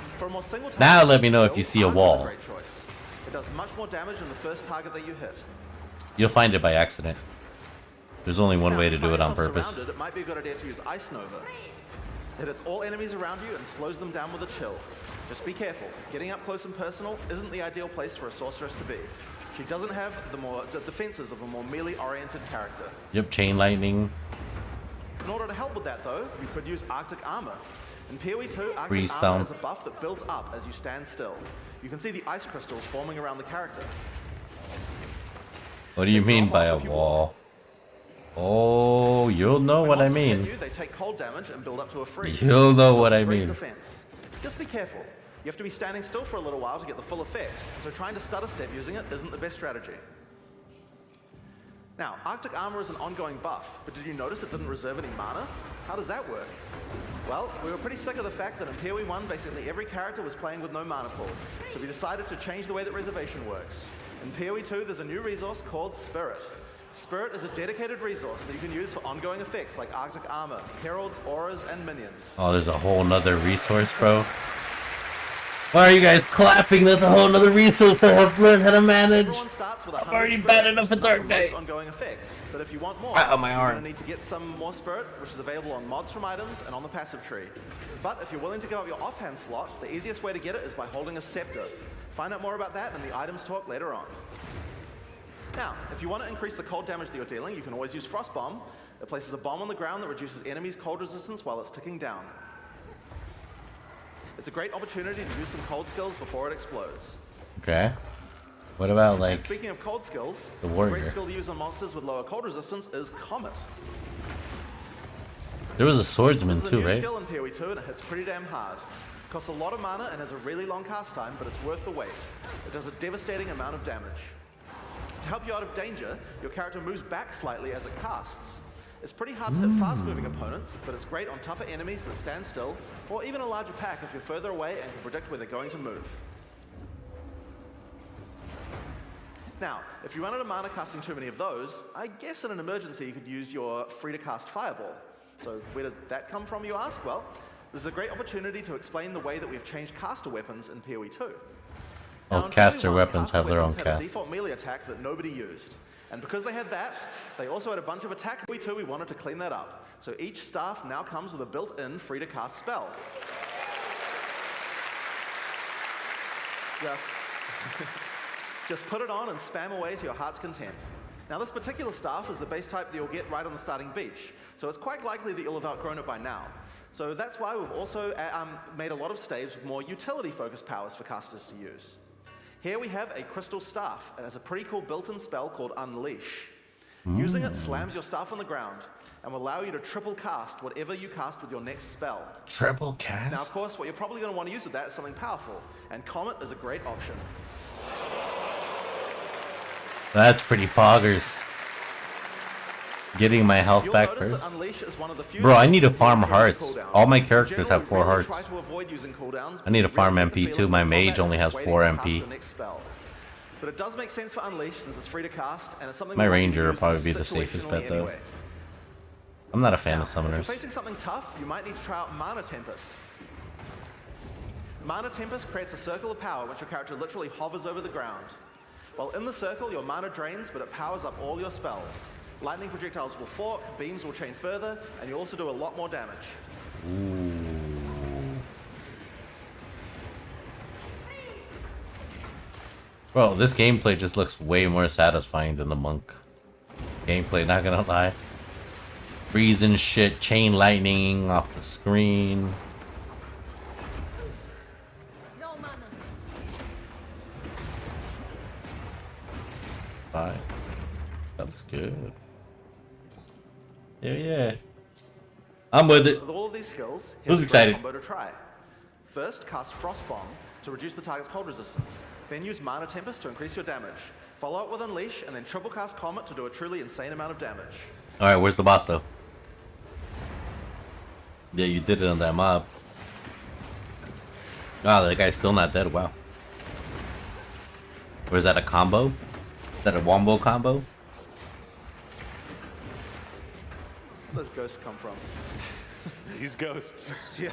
let me know if you see a wall. It does much more damage than the first target that you hit. You'll find it by accident. There's only one way to do it on purpose. It might be a good idea to use Ice Nova. It hits all enemies around you and slows them down with a chill. Just be careful. Getting up close and personal isn't the ideal place for a sorceress to be. She doesn't have the defenses of a more melee-oriented character. Yep, chain lightning. In order to help with that, though, you could use Arctic Armor. In POE2, Arctic Freeze Armor down. is a buff that builds up as you stand still. You can see the ice crystals forming around the character. What do you mean by a wall? Oh, you'll know what I mean. They take cold damage and build up to a freeze. You'll know what I mean. Defense. Just be careful. You have to be standing still for a little while to get the full effect, so trying to stutter step using it isn't the best strategy. Now, Arctic Armor is an ongoing buff, but did you notice it didn't reserve any mana? How does that work? Well, we were pretty sick of the fact that in POE1, basically every character was playing with no mana pool, so we decided to change the way that reservation works. In POE2, there's a new resource called Spirit. Spirit is a dedicated resource that you can use for ongoing effects like Arctic Armor, Heralds, Auras, and Minions. Oh, there's a whole nother resource, bro. Why are you guys clapping? There's a whole nother resource to help learn how to manage. I'm already bad enough at Dark Day. Ongoing effects, but if you want more, my arm. you're going to need to get some more Spirit, which is available on mods from items and on the passive tree. But if you're willing to go up your offhand slot, the easiest way to get it is by holding a Scepter. Find out more about that in the items talk later on. Now, if you want to increase the cold damage that you're dealing, you can always use Frost Bomb. It places a bomb on the ground that reduces enemies' cold resistance while it's ticking down. It's a great opportunity to use some cold skills before it explodes. Okay. What about, like, and speaking of cold skills, the warrior? A great skill to use on monsters with lower cold resistance is Comet. There was a swordsman too, right? It's a new skill in POE2 and it hits pretty damn hard. It costs a lot of mana and has a really long cast time, but it's worth the wait. It does a devastating amount of damage. To help you out of danger, your character moves back slightly as it casts. It's pretty hard to hit fast-moving opponents, but it's great on tougher enemies that stand still, or even a larger pack if you're further away and can predict where they're going to move. Now, if you run out of mana casting too many of those, I guess in an emergency you could use your free-to-cast Fireball. So where did that come from, you ask? Well, this is a great opportunity to explain the way that we've changed caster weapons in POE2. Oh, caster weapons have their own had cast. a default melee attack that nobody used. And because they had that, they also had a bunch of attack. We wanted to clean that up. So each staff now comes with a built-in free-to-cast spell. Just put it on and spam away to your heart's content. Now this particular staff is the base type that you'll get right on the starting beach. So it's quite likely that you'll have outgrown it by now. So that's why we've also made a lot of staves with more utility-focused powers for casters to use. Here we have a crystal staff. It has a pretty cool built-in spell called Unleash. Using it slams your staff on the ground and will allow you to triple cast whatever you cast with your next spell. Triple cast? Now, of course, what you're probably going to want to use with that is something powerful, and Comet is a great option. That's pretty poggers. Getting my health back first. Bro, I need to farm hearts. All my characters have 4 hearts. I need to farm MP too. My mage only has 4 MP. But it does make sense for Unleash since it's free to cast, and it's something my ranger will probably be the safest bet though. Anyway. I'm not a fan of If summoners. you're facing something tough, you might need to try out Mana Tempest. Mana Tempest creates a circle of power which your character literally hovers over the ground. While in the circle, your mana drains, but it powers up all your spells. Lightning projectiles will fork, beams will chain further, and you also do a lot more damage. Ooh. Bro, this gameplay just looks way more satisfying than the monk gameplay, not gonna lie. Freezing shit, chain lightning off the screen. Fine. That looks good. Yeah. I'm with it. With all of these skills, Who's here's a excited? combo to try. First, cast Frost Bomb to reduce the target's cold resistance. Then use Mana Tempest to increase your damage. Follow up with Unleash, and then triple cast Comet to do a truly insane amount of damage. Alright, where's the boss though? Yeah, you did it on that mob. Oh, that guy's still not dead. Wow. Or is that a combo? Is that a wombo combo? Where those ghosts come from? These ghosts. Yeah.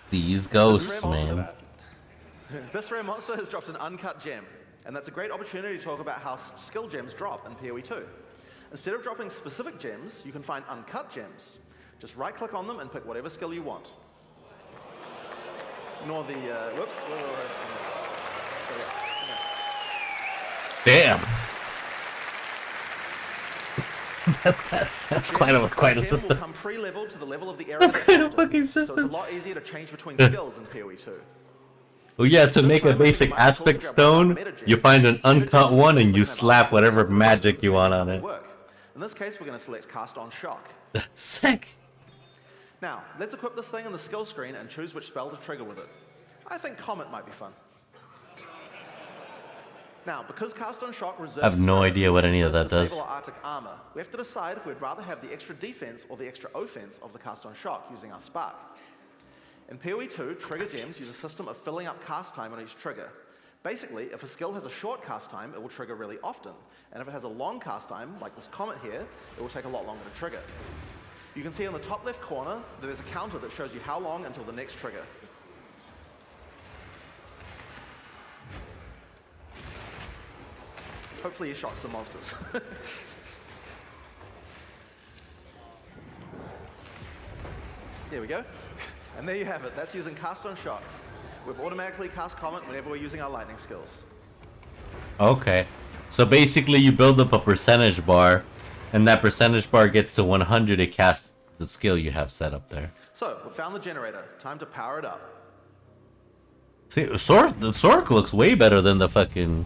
These ghosts, man. This rare monster has dropped an uncut gem, and that's a great opportunity to talk about how skill gems drop in PoE2. Instead of dropping specific gems, you can find uncut gems. Just right-click on them and pick whatever skill you want. Ignore the, whoops. Damn. That's quite a Gem will system. come pre-leveled to the level of the area. That's quite a fucking So system. it's a lot easier to change between skills in PoE2. Well, yeah, to make a basic aspect stone, you find an uncut one and you slap whatever magic you want on it. In this case, we're going to select Cast on Shock. That's sick. Now, let's equip this thing in the skill screen and choose which spell to trigger with it. I think Comet might be fun. Now, because Cast on Shock reserves... I have no idea what any of that does. Disable our Arctic armor, we have to decide if we'd rather have the extra defense or the extra offense of the Cast on Shock using our Spark. In PoE2, trigger gems use a system of filling up cast time on each trigger. Basically, if a skill has a short cast time, it will trigger really often. And if it has a long cast time, like this Comet here, it will take a lot longer to trigger. You can see on the top left corner that there's a counter that shows you how long until the next trigger. Hopefully he shocks the monsters. There we go. And there you have it. That's using Cast on Shock. We've automatically cast Comet whenever we're using our lightning skills. Okay. So basically you build up a percentage bar, and that percentage bar gets to 100, it casts the skill you have set up there. So, we found the generator. Time to power it up. See, the Sork looks way better than the fucking...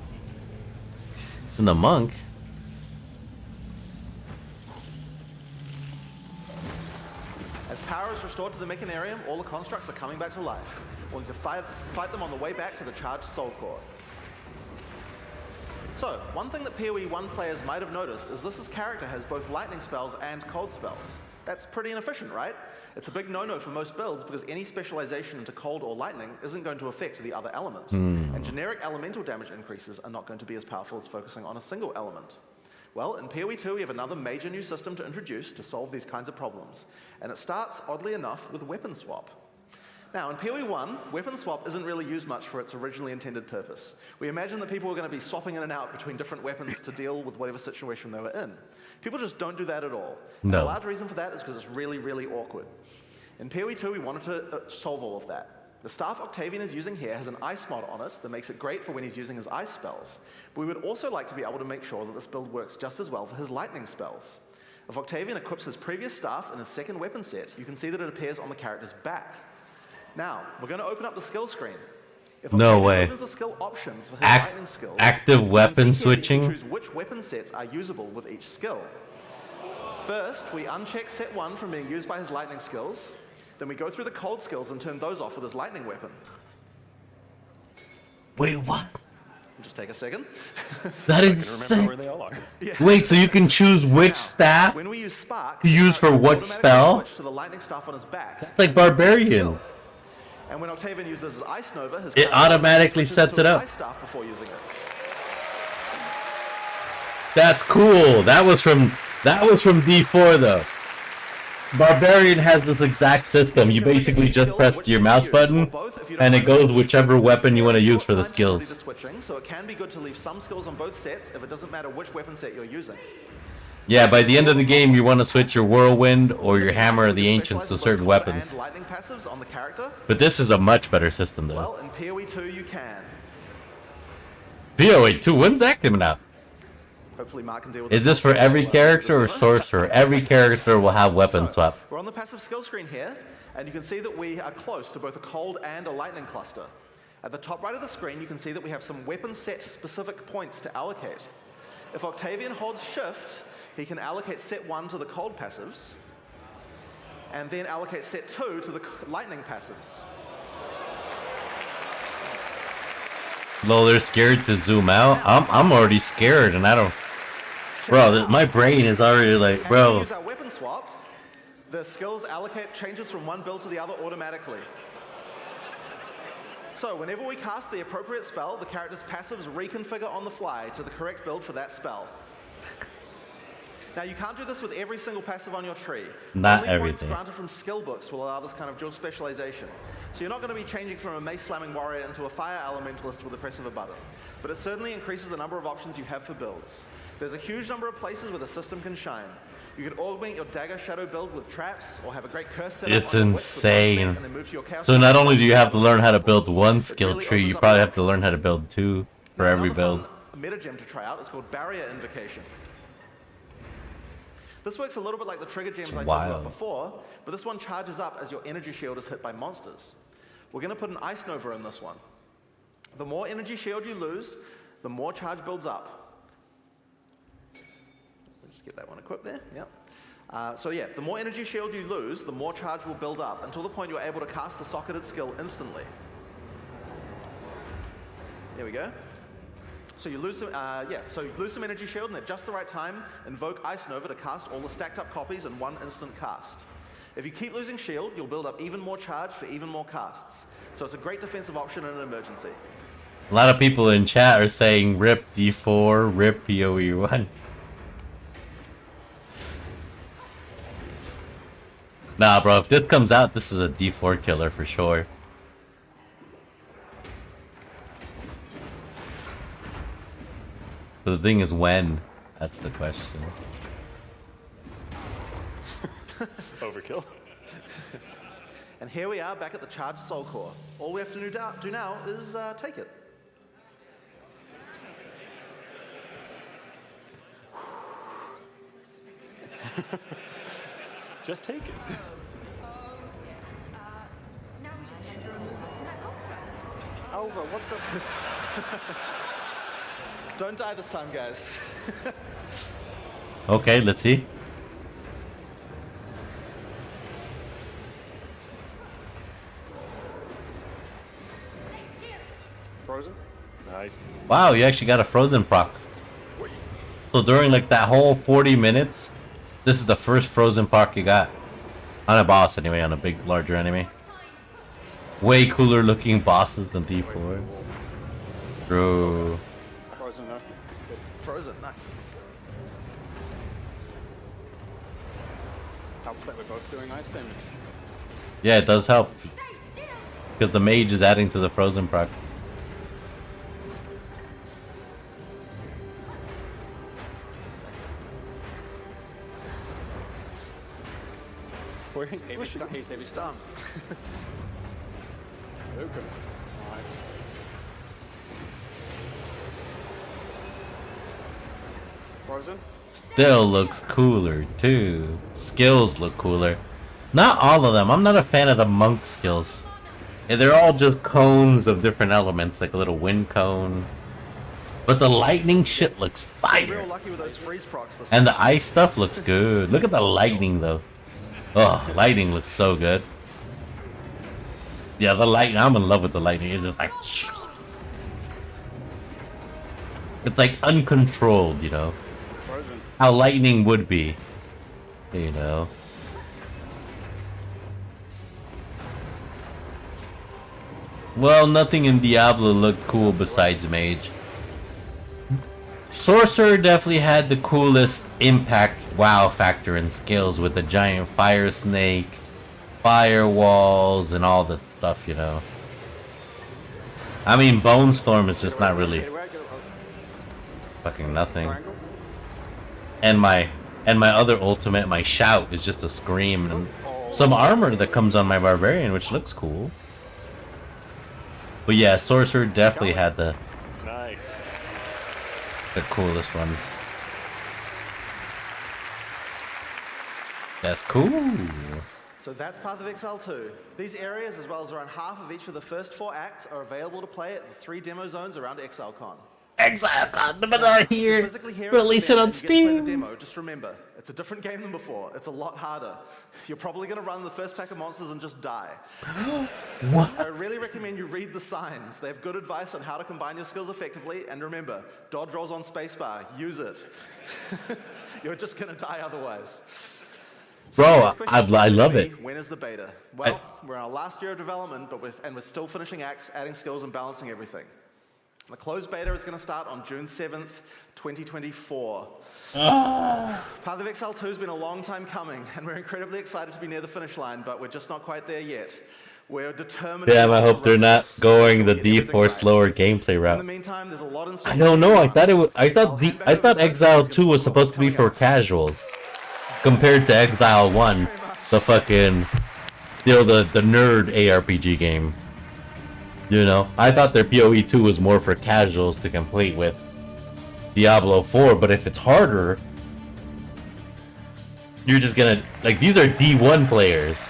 than the monk. As power is restored to the Mechanarium, all the constructs are coming back to life. We'll need to fight them on the way back to the charged Soul Core. So, one thing that PoE1 players might have noticed is this character has both lightning spells and cold spells. That's pretty inefficient, right? It's a big no-no for most builds because any specialization into cold or lightning isn't going to affect the other element. And generic elemental damage increases are not going to be as powerful as focusing on a single element. Well, in PoE2 we have another major new system to introduce to solve these kinds of problems. And it starts, oddly enough, with weapon swap. Now, in PoE1, weapon swap isn't really used much for its originally intended purpose. We imagine that people were going to be swapping in and out between different weapons to deal with whatever situation they were in. People just don't do that at all. No. And a large reason for that is because it's really, really awkward. In PoE2, we wanted to solve all of that. The staff Octavian is using here has an ice mod on it that makes it great for when he's using his ice spells. But we would also like to be able to make sure that this build works just as well for his lightning spells. If Octavian equips his previous staff in his second weapon set, you can see that it appears on the character's back. Now, we're going to open up the skill screen. If No Octavian way. opens the skill options for his lightning skills, active you can weapon see here that you can switching? choose which weapon sets are usable with each skill. First, we uncheck set 1 from being used by his lightning skills. Then we go through the cold skills and turn those off with his lightning weapon. Wait, what? Just take a second. That is sick. Wait, so you can choose which staff When we use Spark, to use for what automatically spell? switch to the lightning staff on his back. It's like Barbarian. And when Octavian uses his Ice Nova, his It automatically sets it up. Ice staff before using it. That's cool. That was from D4 though. Barbarian has this exact system. You basically just press your mouse button and it goes whichever weapon you want to use for the skills. Switching, so it can be good to leave some skills on both sets if it doesn't matter which weapon set you're using. Yeah, by the end of the game you want to switch your Whirlwind or your Hammer of the Ancients to certain weapons. And lightning passives on the character. But this is a much better system though. Well, in PoE2 you can. POE2, when's that coming out? Hopefully Mark can deal with Is this for every character or sorcerer? Every character will have weapon swap. We're on the passive skill screen here, and you can see that we are close to both a cold and a lightning cluster. At the top right of the screen, you can see that we have some weapon set specific points to allocate. If Octavian holds shift, he can allocate set 1 to the cold passives, and then allocate set 2 to the lightning passives. Lol, they're scared to zoom out. I'm already scared, and I don't. Bro, my brain is already like, bro. When we use our weapon swap, the skills allocate changes from one build to the other automatically. So whenever we cast the appropriate spell, the character's passives reconfigure on the fly to the correct build for that spell. Now you can't do this with every single passive on your tree. Not Only everything. points granted from skill books will allow this kind of dual specialization. So you're not going to be changing from a mace slamming warrior into a fire elementalist with the press of a button. But it certainly increases the number of options you have for builds. There's a huge number of places where the system can shine. You can augment your dagger shadow build with traps, or have a great curse set up It's on your witch with insane. Lightning, and then move to your chaos So not Warrior only do you have to build. learn how to build one skill really tree, you opens up probably a have to learn how to build 2 for every build. Meta gem to try out is called Barrier Invocation. This works a little bit like the trigger gems I talked wild. about before, but this one charges up as your energy shield is hit by monsters. We're going to put an Ice Nova in this one. The more energy shield you lose, the more charge builds up. We'll just get that one equipped there. Yep. So yeah, the more energy shield you lose, the more charge will build up until the point you're able to cast the socketed skill instantly. There we go. So you lose some, so you lose some energy shield, and at just the right time, invoke Ice Nova to cast all the stacked up copies in one instant cast. If you keep losing shield, you'll build up even more charge for even more casts. So it's a great defensive option in an emergency. A lot of people in chat are saying rip D4, rip POE1. Nah, bro, if this comes out, this is a D4 killer for sure. But the thing is when? That's the question. Overkill. And here we are back at the charged soul core. All we have to do now is take it. Just take it. Over, what the? Don't die this time, guys. Okay, let's see. Frozen? Nice. Wow, you actually got a frozen proc. So during like that whole 40 minutes, this is the first frozen proc you got. On a boss anyway, on a big, larger enemy. Way cooler looking bosses than D4. True. Frozen, no? Frozen, nice. Helps that we're both doing ice damage. Yeah, it does help. Because the mage is adding to the frozen proc. He's stunned. Okay. Nice. Frozen? Still looks cooler too. Skills look cooler. Not all of them. I'm not a fan of the monk skills. Yeah, they're all just cones of different elements, like a little wind cone. But the lightning shit looks fire. Real lucky with those freeze procs this And time. the ice stuff looks good. Look at the lightning though. Oh, lightning looks so good. Yeah, the lightning. I'm in love with the lightning. It's just like, it's like uncontrolled, you know. How lightning would be, you know. Well, nothing in Diablo looked cool besides Mage. Sorcerer definitely had the coolest impact wow factor and skills with the giant fire snake, firewalls, and all this stuff, you know. I mean, Bone Storm is just not really fucking nothing. And my other ultimate, my shout, is just a scream and some armor that comes on my barbarian, which looks cool. But yeah, Sorcerer definitely had the Nice. The coolest ones. That's cool. So that's Path of Exile 2. These areas, as well as around half of each of the first 4 acts, are available to play at the 3 demo zones around Exilecon. Exilecon, the minute here. Release it on Steam. Demo, just remember, it's a different game than before. It's a lot harder. You're probably going to run the first pack of monsters and just die. What? I really recommend you read the signs. They have good advice on how to combine your skills effectively. And remember, dodge rolls on spacebar. Use it. You're just going to die otherwise. Bro, I love it. When is the beta? Well, we're in our last year of development, but we're still finishing acts, adding skills, and balancing everything. The closed beta is going to start on June 7th, 2024. Path of Exile 2 has been a long time coming, and we're incredibly excited to be near the finish line, but we're just not quite there yet. We're determined. Damn, I hope they're not going the D4 slower gameplay route. In the meantime, there's a lot in store. I don't know. I thought Exile 2 was supposed to be for casuals, compared to Exile 1, the fucking, the nerd ARPG game. You know, I thought their POE2 was more for casuals to complete with Diablo 4, but if it's harder, you're just gonna, like, these are D1 players.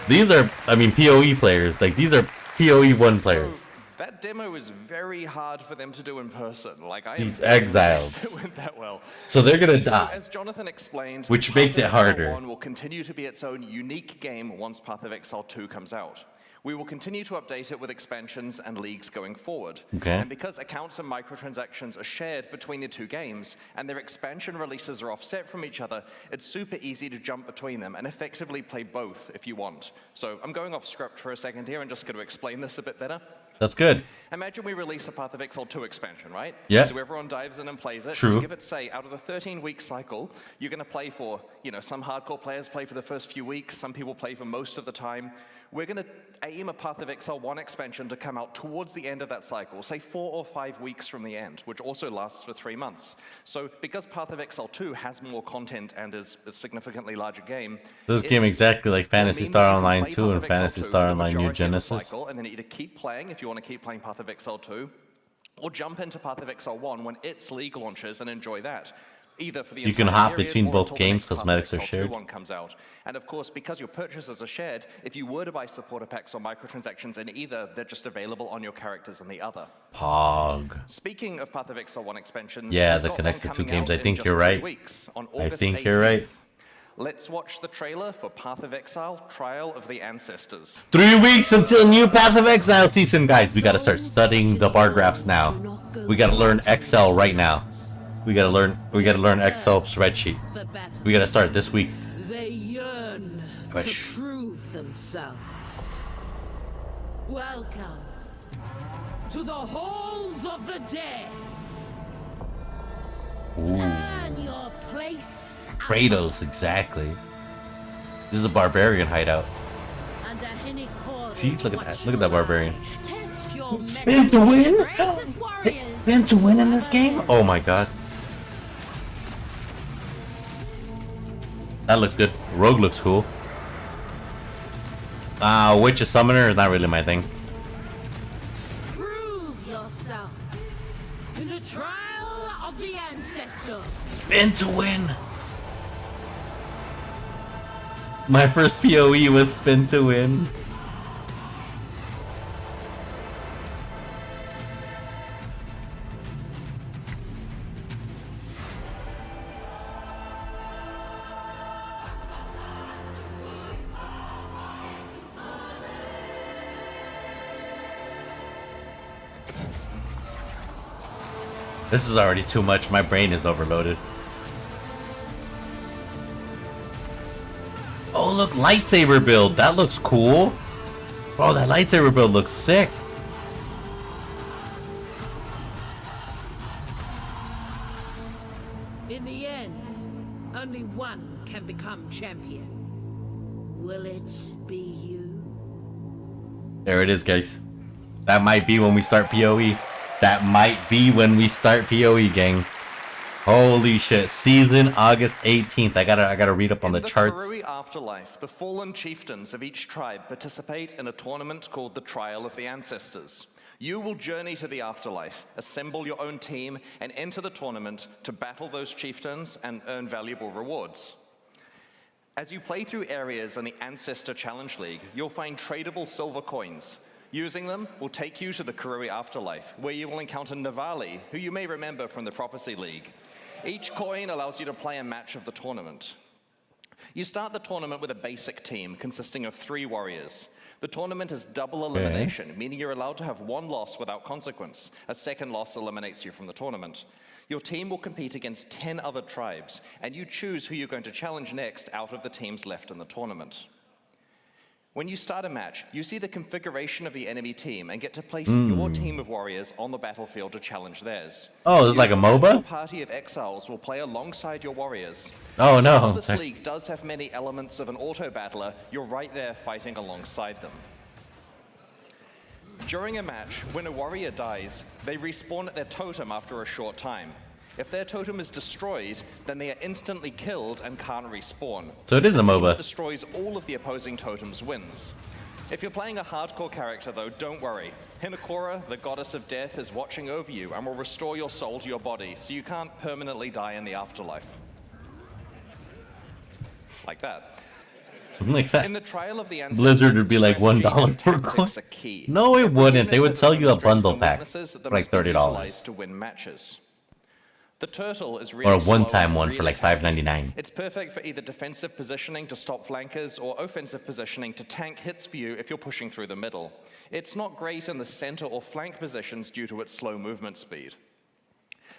These are, I mean, POE players. Like, these are POE1 players. That demo is very hard for them to do in person. Like, These exiles. It went that well. So they're gonna die. As Jonathan explained, which makes it harder. Path of Exile 1 will continue to be its own unique game once Path of Exile 2 comes out. We will continue to update it with expansions and leagues going forward. Okay. And because accounts and microtransactions are shared between the 2 games, and their expansion releases are offset from each other, it's super easy to jump between them and effectively play both if you want. So I'm going off script for a second here and just going to explain this a bit better. That's good. Imagine we release a Path of Exile 2 expansion, right? Yeah. So everyone dives in and plays it. True. Give it, say, out of the 13-week cycle, you're going to play for, some hardcore players play for the first few weeks, some people play for most of the time. We're going to aim a Path of Exile 1 expansion to come out towards the end of that cycle, say 4 or 5 weeks from the end, which also lasts for 3 months. So because Path of Exile 2 has more content and is a significantly larger game, this game exactly like Phantasy Star Online 2 and Phantasy Star Online New Genesis. And then either keep playing if you want to keep playing Path of Exile 2, or jump into Path of Exile 1 when its league launches and enjoy that. Either for the You can entire hop period between or both until the games, next Path of cosmetics are Exile 2 shared. one comes out. And of course, because your purchases are shared, if you were to buy supporter packs or microtransactions in either, they're just available on your characters in the other. Pog. Speaking of Path of Exile 1 expansions, Yeah, we've the got connects one the 2 coming games. out I in think just you're 3 right. weeks, on I August think you're right. 18th. Let's watch the trailer for Path of Exile: Trial of the Ancestors. 3 weeks until new Path of Exile season, guys. We gotta start studying the bar graphs now. We gotta learn Excel right now. We gotta learn Excel spreadsheet. We gotta start this week. They yearn to prove themselves. Welcome to the halls of the dead. Ooh. Earn your place. Kratos, exactly. This is a barbarian hideout. Under any cause. See, look at that. Look at that barbarian. Test your Spin to win? greatest warriors. Spin to win in this game? Oh my god. That looks good. Rogue looks cool. Witch a summoner is not really my thing. Prove yourself in the trial of the ancestors. Spin to win. My first POE was spin to win. This is already too much. My brain is overloaded. Oh, look, lightsaber build. That looks cool. Oh, that lightsaber build looks sick. In the end, only one can become champion. Will it be you? There it is, guys. That might be when we start POE. That might be when we start POE, gang. Holy shit. Season August 18th. I gotta read up on the charts. In the Karui Afterlife, the fallen chieftains of each tribe participate in a tournament called the Trial of the Ancestors. You will journey to the afterlife, assemble your own team, and enter the tournament to battle those chieftains and earn valuable rewards. As you play through areas in the Ancestor Challenge League, you'll find tradable silver coins. Using them will take you to the Kurui Afterlife, where you will encounter Navali, who you may remember from the Prophecy League. Each coin allows you to play a match of the tournament. You start the tournament with a basic team consisting of 3 warriors. The tournament is double elimination, meaning you're allowed to have 1 loss without consequence. A second loss eliminates you from the tournament. Your team will compete against 10 other tribes, and you choose who you're going to challenge next out of the teams left in the tournament. When you start a match, you see the configuration of the enemy team and get to place your team of warriors on the battlefield to challenge theirs. Oh, it's like a MOBA? A party of exiles will play alongside your warriors. Oh, no. While this league does have many elements of an auto-battler, you're right there fighting alongside them. During a match, when a warrior dies, they respawn at their totem after a short time. If their totem is destroyed, then they are instantly killed and can't respawn. So it is a The team MOBA. that destroys all of the opposing totems wins. If you're playing a hardcore character though, don't worry. Hinokora, the goddess of death, is watching over you and will restore your soul to your body, so you can't permanently die in the afterlife. Like that. Like that. In the trial of the ancestors, Blizzard would be like $1 per coin. are key. No, it wouldn't. They would sell you a Strengths bundle and pack weaknesses that for must like be $30. utilized to win matches. The turtle is really Or a slow one-time and one really for like tanky. $5.99. It's perfect for either defensive positioning to stop flankers or offensive positioning to tank hits for you if you're pushing through the middle. It's not great in the center or flank positions due to its slow movement speed.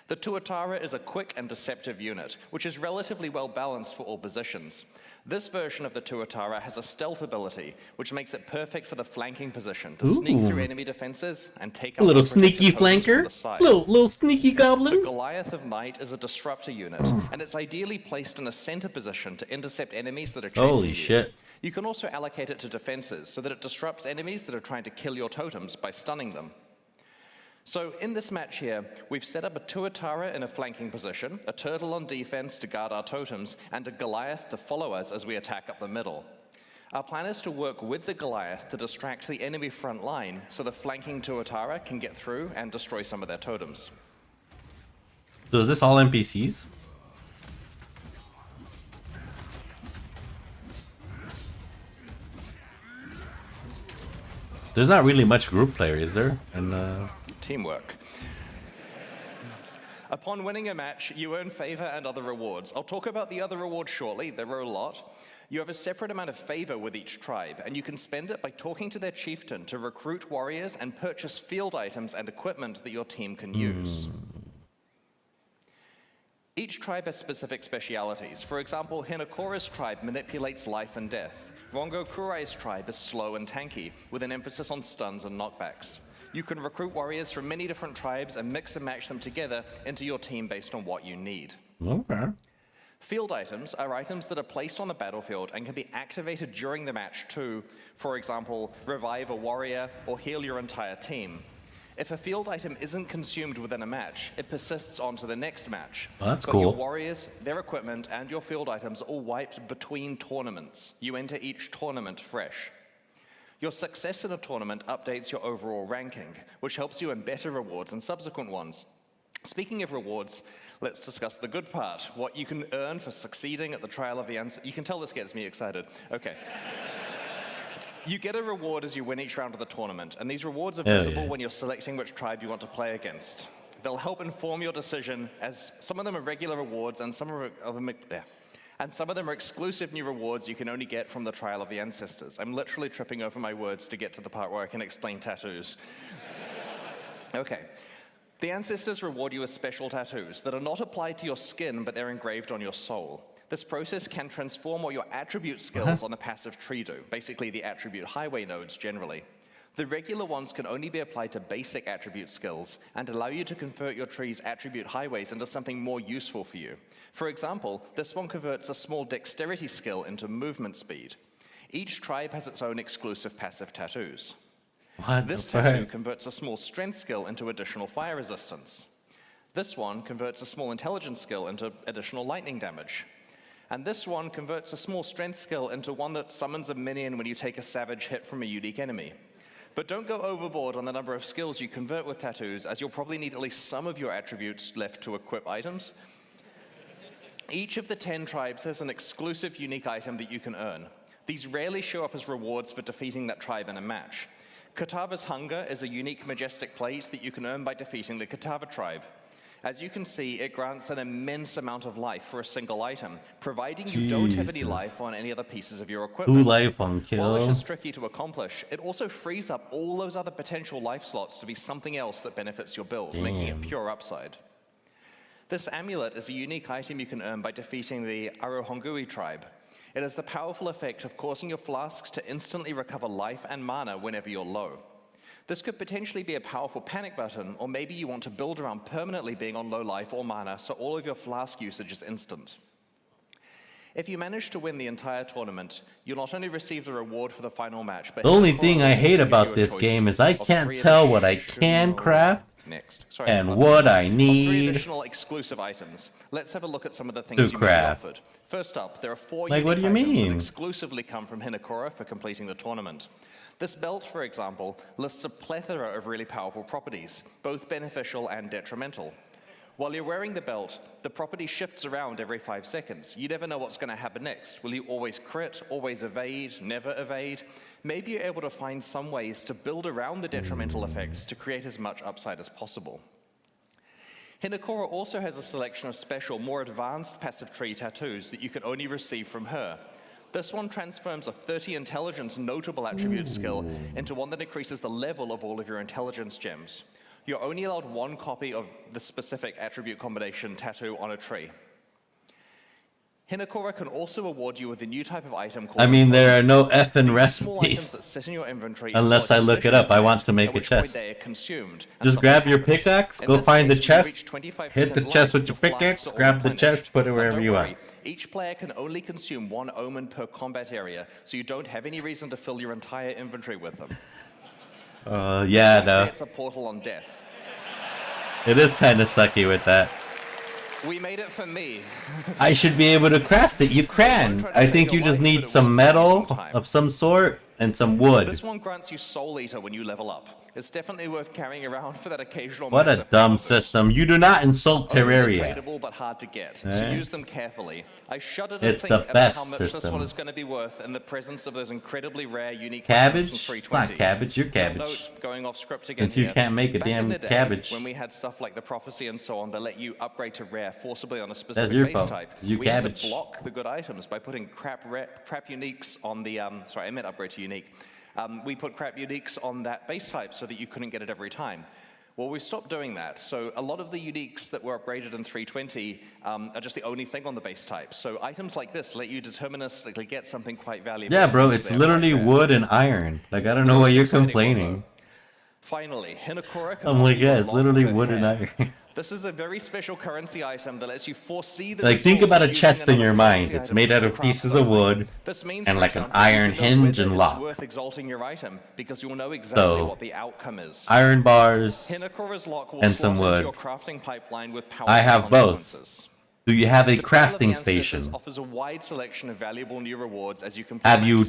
The Tuatara is a quick and deceptive unit, which is relatively well balanced for all positions. This version of the Tuatara has a stealth ability, which makes it perfect for the flanking position to sneak through enemy defenses and take A out little unprotected sneaky totems from flanker. the side. Little sneaky goblin. The Goliath of Night is a disruptor unit, and it's ideally placed in a center position to intercept enemies that are chasing Holy you. shit. You can also allocate it to defenses so that it disrupts enemies that are trying to kill your totems by stunning them. So in this match here, we've set up a Tuatara in a flanking position, a turtle on defense to guard our totems, and a Goliath to follow us as we attack up the middle. Our plan is to work with the Goliath to distract the enemy front line so the flanking Tuatara can get through and destroy some of their totems. So is this all NPCs? There's not really much group player, is there? And Teamwork. Upon winning a match, you earn favor and other rewards. I'll talk about the other rewards shortly. There are a lot. You have a separate amount of favor with each tribe, and you can spend it by talking to their chieftain to recruit warriors and purchase field items and equipment that your team can use. Each tribe has specific specialities. For example, Hinokora's tribe manipulates life and death. Rongo Kurai's tribe is slow and tanky, with an emphasis on stuns and knockbacks. You can recruit warriors from many different tribes and mix and match them together into your team based on what you need. okay. Field items are items that are placed on the battlefield and can be activated during the match to, for example, revive a warrior or heal your entire team. If a field item isn't consumed within a match, it persists on to the next match. Well, that's but cool. Your warriors, their equipment, and your field items are all wiped between tournaments. You enter each tournament fresh. Your success in a tournament updates your overall ranking, which helps you earn better rewards in subsequent ones. Speaking of rewards, let's discuss the good part, what you can earn for succeeding at the Trial of the Ancestors. You can tell this gets me excited. Okay. You get a reward as you win each round of the tournament, and these rewards are visible when you're selecting which tribe you want to play against. They'll help inform your decision, as some of them are regular rewards and some of them are exclusive new rewards you can only get from the Trial of the Ancestors. I'm literally tripping over my words to get to the part where I can explain tattoos. Okay. The Ancestors reward you with special tattoos that are not applied to your skin, but they're engraved on your soul. This process can transform what your attribute skills on the passive tree do, basically the attribute highway nodes generally. The regular ones can only be applied to basic attribute skills and allow you to convert your tree's attribute highways into something more useful for you. For example, this one converts a small dexterity skill into movement speed. Each tribe has its own exclusive passive tattoos. This tattoo converts a small strength skill into additional fire resistance. This one converts a small intelligence skill into additional lightning damage. And this one converts a small strength skill into one that summons a minion when you take a savage hit from a unique enemy. But don't go overboard on the number of skills you convert with tattoos, as you'll probably need at least some of your attributes left to equip items. Each of the 10 tribes has an exclusive unique item that you can earn. These rarely show up as rewards for defeating that tribe in a match. Katava's Hunger is a unique majestic plate that you can earn by defeating the Katava tribe. As you can see, it grants an immense amount of life for a single item, providing you don't have any life on any other pieces of your equipment. 2 life on kill. While this is tricky to accomplish, it also frees up all those other potential life slots to be something else that benefits your build, making it pure upside. This amulet is a unique item you can earn by defeating the Arohongui tribe. It has the powerful effect of causing your flasks to instantly recover life and mana whenever you're low. This could potentially be a powerful panic button, or maybe you want to build around permanently being on low life or mana, so all of your flask usage is instant. If you manage to win the entire tournament, you'll not only receive the reward for the final match, but the only thing I hate about this game is I can't tell what I can craft and what I need 3 additional exclusive items. Let's have a look at some of the things you may be offered. First up, there are 4 unique what do you items mean? that exclusively come from Hinokora for completing the tournament. This belt, for example, lists a plethora of really powerful properties, both beneficial and detrimental. While you're wearing the belt, the property shifts around every 5 seconds. You never know what's going to happen next. Will you always crit, always evade, never evade? Maybe you're able to find some ways to build around the detrimental effects to create as much upside as possible. Hinokora also has a selection of special, more advanced passive tree tattoos that you can only receive from her. This one transforms a 30 intelligence notable attribute skill into one that increases the level of all of your intelligence gems. You're only allowed 1 copy of the specific attribute combination tattoo on a tree. Hinokora can also award you with a new type of item called... I mean, there are no effing recipes. Unless I look it up. I want to make a chest. Just grab your pickaxe, go find the chest, hit the chest with your pickaxe, grab the chest, put it wherever you want. Each player can only consume 1 omen per combat area, so you don't have any reason to fill your entire inventory with them. Yeah, no. It's a portal on death. It is kind of sucky with that. We made it for me. I should be able to craft it. You can. I think you just need some metal of some sort and some wood. This one grants you Soul Eater when you level up. It's definitely worth carrying around for that occasional. What a dumb system. You do not insult Terraria. Tradable but hard to get, so use them carefully. I shudder to It's think the about best how much system. this one is going to be worth in the presence of those incredibly rare unique Cabbage? items from It's not 320. cabbage, you're cabbage. Note, going off script again Since you here, can't make a back in damn the day, cabbage. when we had stuff like the prophecy and so on that let you upgrade to rare forcibly on a specific your base fault. type, You we had cabbage. to block the good items by putting crap uniques on the sorry, I meant upgrade to unique. We put crap uniques on that base type so that you couldn't get it every time. Well, we stopped doing that. So a lot of the uniques that were upgraded in 320 are just the only thing on the base type. So items like this let you deterministically get something quite valuable. Yeah, bro, it's literally wood and iron. Like, I don't know why you're complaining. Finally, Hinokora can I'm like, offer you yeah, a it's lot literally of wood and hair. iron. This is a very special currency item that lets you foresee the Like, think result about a of using chest in another your mind. currency It's item made to out of craft pieces of something. wood This means, and for like an example, you iron can know hinge whether and it's lock. worth exalting your item because you'll know exactly So, what the outcome is. iron bars Hinokora's lock will and some slot into wood. your crafting pipeline with I have powerful both. consequences. Do you have a The Trial of the crafting Ancestors station? offers a wide selection of valuable new rewards as you can Have you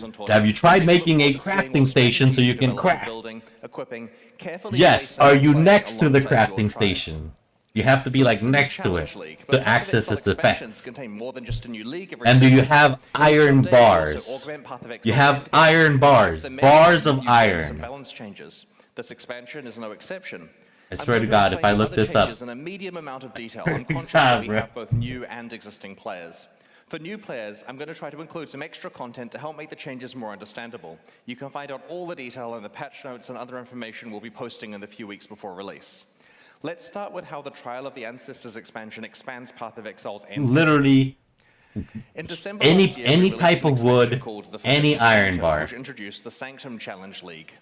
tried making a crafting station so you can craft? Building, equipping, carefully Yes. placing Are your you play next to the alongside your crafting tribe. station? You have to be like next to it to access its effects. Contain more than just a new league every And do you season. have iron Someday, you'll also bars? augment Path of You Exile have and iron bars, the many bars of new games and iron. balance changes. This expansion is no exception. I swear to God, if I look this up. In a medium amount of detail, I'm conscious God, that we bro. have both new and existing players. For new players, I'm going to try to include some extra content to help make the changes more understandable. You can find out all the detail in the patch notes and other information we'll be posting in the few weeks before release. Let's start with how the Trial of the Ancestors expansion expands Path of Exile's end. Literally, In December any last year, we released type an of wood, expansion called the any Forbidden iron Sanctum, bar. which introduced the Sanctum Challenge League.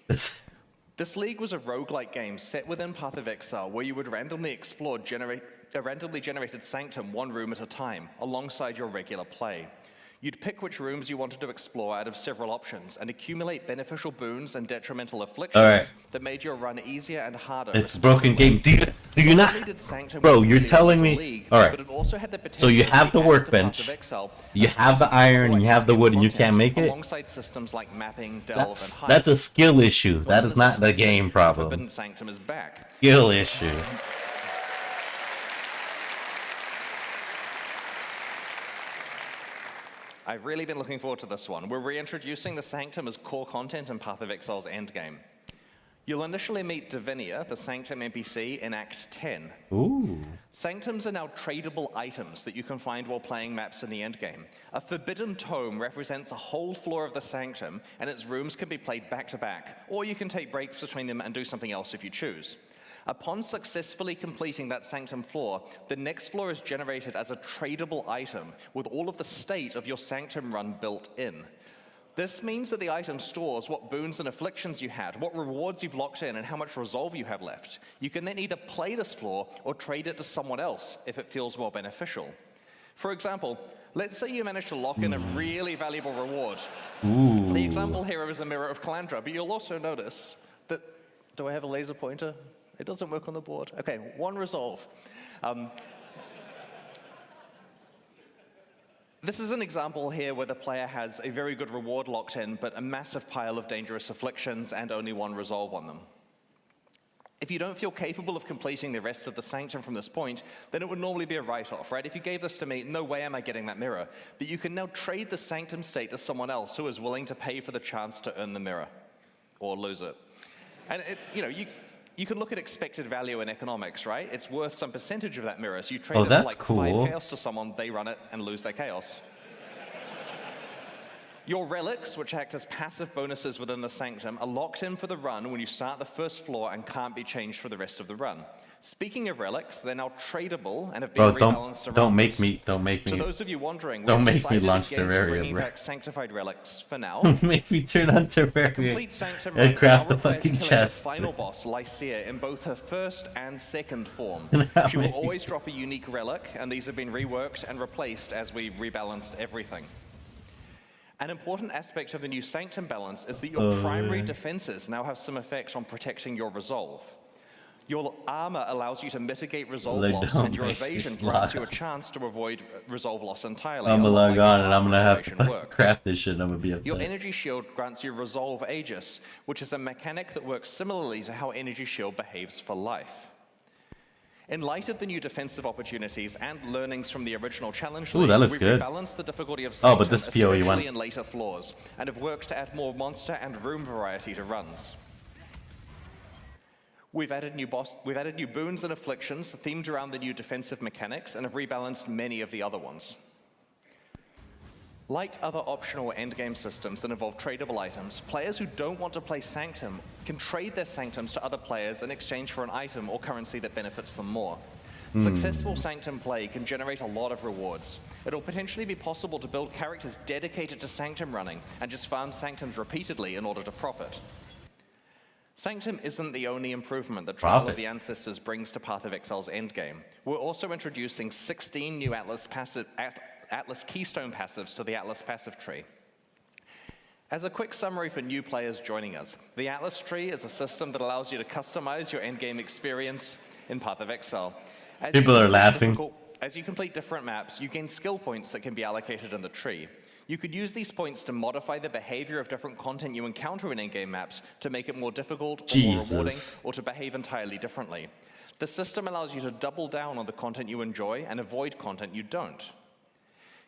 This league was a roguelike game set within Path of Exile where you would randomly explore a randomly generated sanctum one room at a time alongside your regular play. You'd pick which rooms you wanted to explore out of several options and accumulate beneficial boons and detrimental afflictions that made your run easier and harder. It's a broken game. Do you not? Bro, you're telling me. Alright. So you have the workbench, you have the iron, and you have the wood, and you can't make it? Alongside systems like mapping, delve, and That's a skill issue. That is not the game problem. Forbidden Sanctum is back. Skill issue. I've really been looking forward to this one. We're reintroducing the Sanctum as core content in Path of Exile's endgame. You'll initially meet Divinia, the Sanctum NPC, in Act 10. Ooh. Sanctums are now tradable items that you can find while playing maps in the endgame. A forbidden tome represents a whole floor of the Sanctum, and its rooms can be played back to back, or you can take breaks between them and do something else if you choose. Upon successfully completing that Sanctum floor, the next floor is generated as a tradable item with all of the state of your Sanctum run built in. This means that the item stores what boons and afflictions you had, what rewards you've locked in, and how much resolve you have left. You can then either play this floor or trade it to someone else if it feels more beneficial. For example, let's say you manage to lock in a really valuable reward. Ooh. The example here is a Mirror of Calandra, but you'll also notice that... Do I have a laser pointer? It doesn't work on the board. Okay, 1 resolve. This is an example here where the player has a very good reward locked in, but a massive pile of dangerous afflictions and only 1 resolve on them. If you don't feel capable of completing the rest of the Sanctum from this point, then it would normally be a write-off, right? If you gave this to me, no way am I getting that mirror. But you can now trade the Sanctum state to someone else who is willing to pay for the chance to earn the mirror, or lose it. And you can look at expected value in economics, right? It's worth some percentage of that mirror. So you trade it for like 5 chaos to someone, they run it and lose their chaos. Your relics, which act as passive bonuses within the Sanctum, are locked in for the run when you start the first floor and can't be changed for the rest of the run. Speaking of relics, they're now tradable and have been rebalanced around. Don't make me. To those of you wondering, don't make me launch Terraria, bringing back sanctified relics for now. Don't make me turn on Terraria and craft the fucking chest. Final boss, Lycia, in both her first and second form. She will always drop a unique relic, and these have been reworked and replaced as we rebalanced everything. An important aspect of the new Sanctum balance is that your primary defenses now have some effect on protecting your resolve. Your armor allows you to mitigate resolve loss, and your evasion grants you a chance to avoid resolve loss entirely. I'm gonna log on and I'm gonna have to craft this shit and I'm gonna be upset. Your energy shield grants you resolve Aegis, which is a mechanic that works similarly to how energy shield behaves for life. In light of the new defensive opportunities and learnings from the original challenge league, we've rebalanced the difficulty of Sanctum, especially in later floors, and have worked to add more monster and room variety to runs. We've added new boons and afflictions themed around the new defensive mechanics and have rebalanced many of the other ones. Like other optional endgame systems that involve tradable items, players who don't want to play Sanctum can trade their Sanctums to other players in exchange for an item or currency that benefits them more. Successful Sanctum play can generate a lot of rewards. It'll potentially be possible to build characters dedicated to Sanctum running and just farm Sanctums repeatedly in order to profit. Sanctum isn't the only improvement that Trial of the Ancestors brings to Path of Exile's endgame. We're also introducing 16 new Atlas Keystone passives to the Atlas passive tree. As a quick summary for new players joining us, the Atlas tree is a system that allows you to customize your endgame experience in Path of Exile. People are laughing. As you complete different maps, you gain skill points that can be allocated in the tree. You could use these points to modify the behavior of different content you encounter in in-game maps to make it more difficult or more rewarding, or to behave entirely differently. The system allows you to double down on the content you enjoy and avoid content you don't.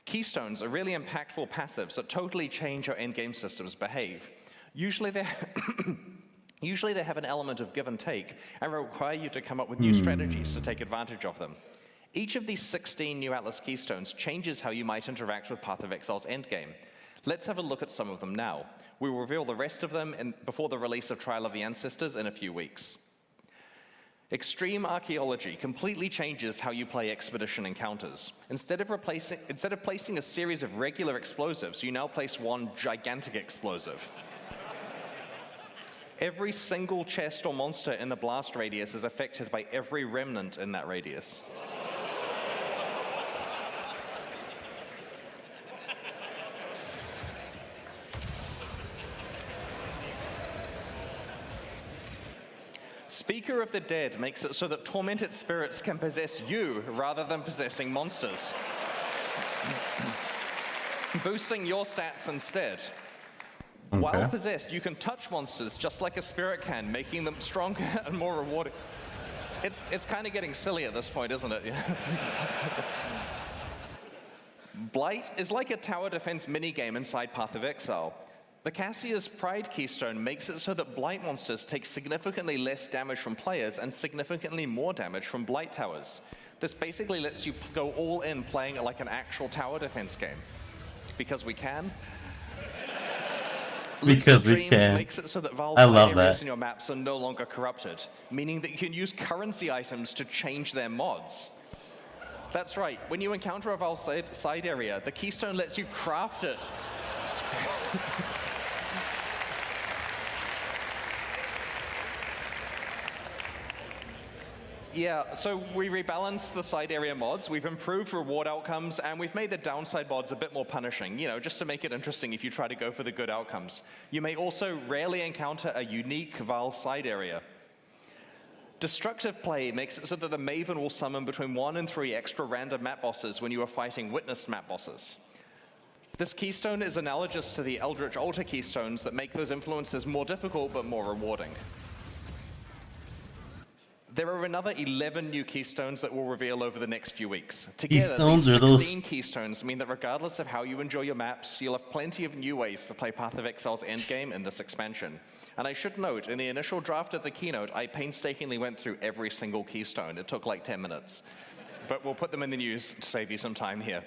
Keystones are really impactful passives that totally change how in-game systems behave. Usually they have an element of give and take and require you to come up with new strategies to take advantage of them. Each of these 16 new Atlas Keystones changes how you might interact with Path of Exile's endgame. Let's have a look at some of them now. We will reveal the rest of them before the release of Trial of the Ancestors in a few weeks. Extreme Archaeology completely changes how you play expedition encounters. Instead of placing a series of regular explosives, you now place one gigantic explosive. Every single chest or monster in the blast radius is affected by every remnant in that radius. Speaker of the Dead makes it so that tormented spirits can possess you rather than possessing monsters, boosting your stats instead. Okay. While possessed, you can touch monsters just like a spirit can, making them stronger and more rewarding. It's kind of getting silly at this point, isn't it? Blight is like a tower defense minigame inside Path of Exile. The Cassia's Pride keystone makes it so that Blight monsters take significantly less damage from players and significantly more damage from Blight towers. This basically lets you go all in playing it like an actual tower defense game. Because we can. Because we can. Makes it so that Val's I love areas that. in your maps are no longer corrupted, meaning that you can use currency items to change their mods. That's right, when you encounter a Val side area, the keystone lets you craft it. Yeah, so we rebalanced the side area mods, we've improved reward outcomes, and we've made the downside mods a bit more punishing, you know, just to make it interesting if you try to go for the good outcomes. You may also rarely encounter a unique Val side area. Destructive play makes it so that the Maven will summon between 1 and 3 extra random map bosses when you are fighting witnessed map bosses. This keystone is analogous to the Eldritch Altar keystones that make those influences more difficult but more rewarding. There are another 11 new keystones that we'll reveal over the next few weeks. Together, these 16 keystones mean that regardless of how you enjoy your maps, you'll have plenty of new ways to play Path of Exile's endgame in this expansion. And I should note, in the initial draft of the keynote, I painstakingly went through every single keystone. It took like 10 minutes. But we'll put them in the news to save you some time here.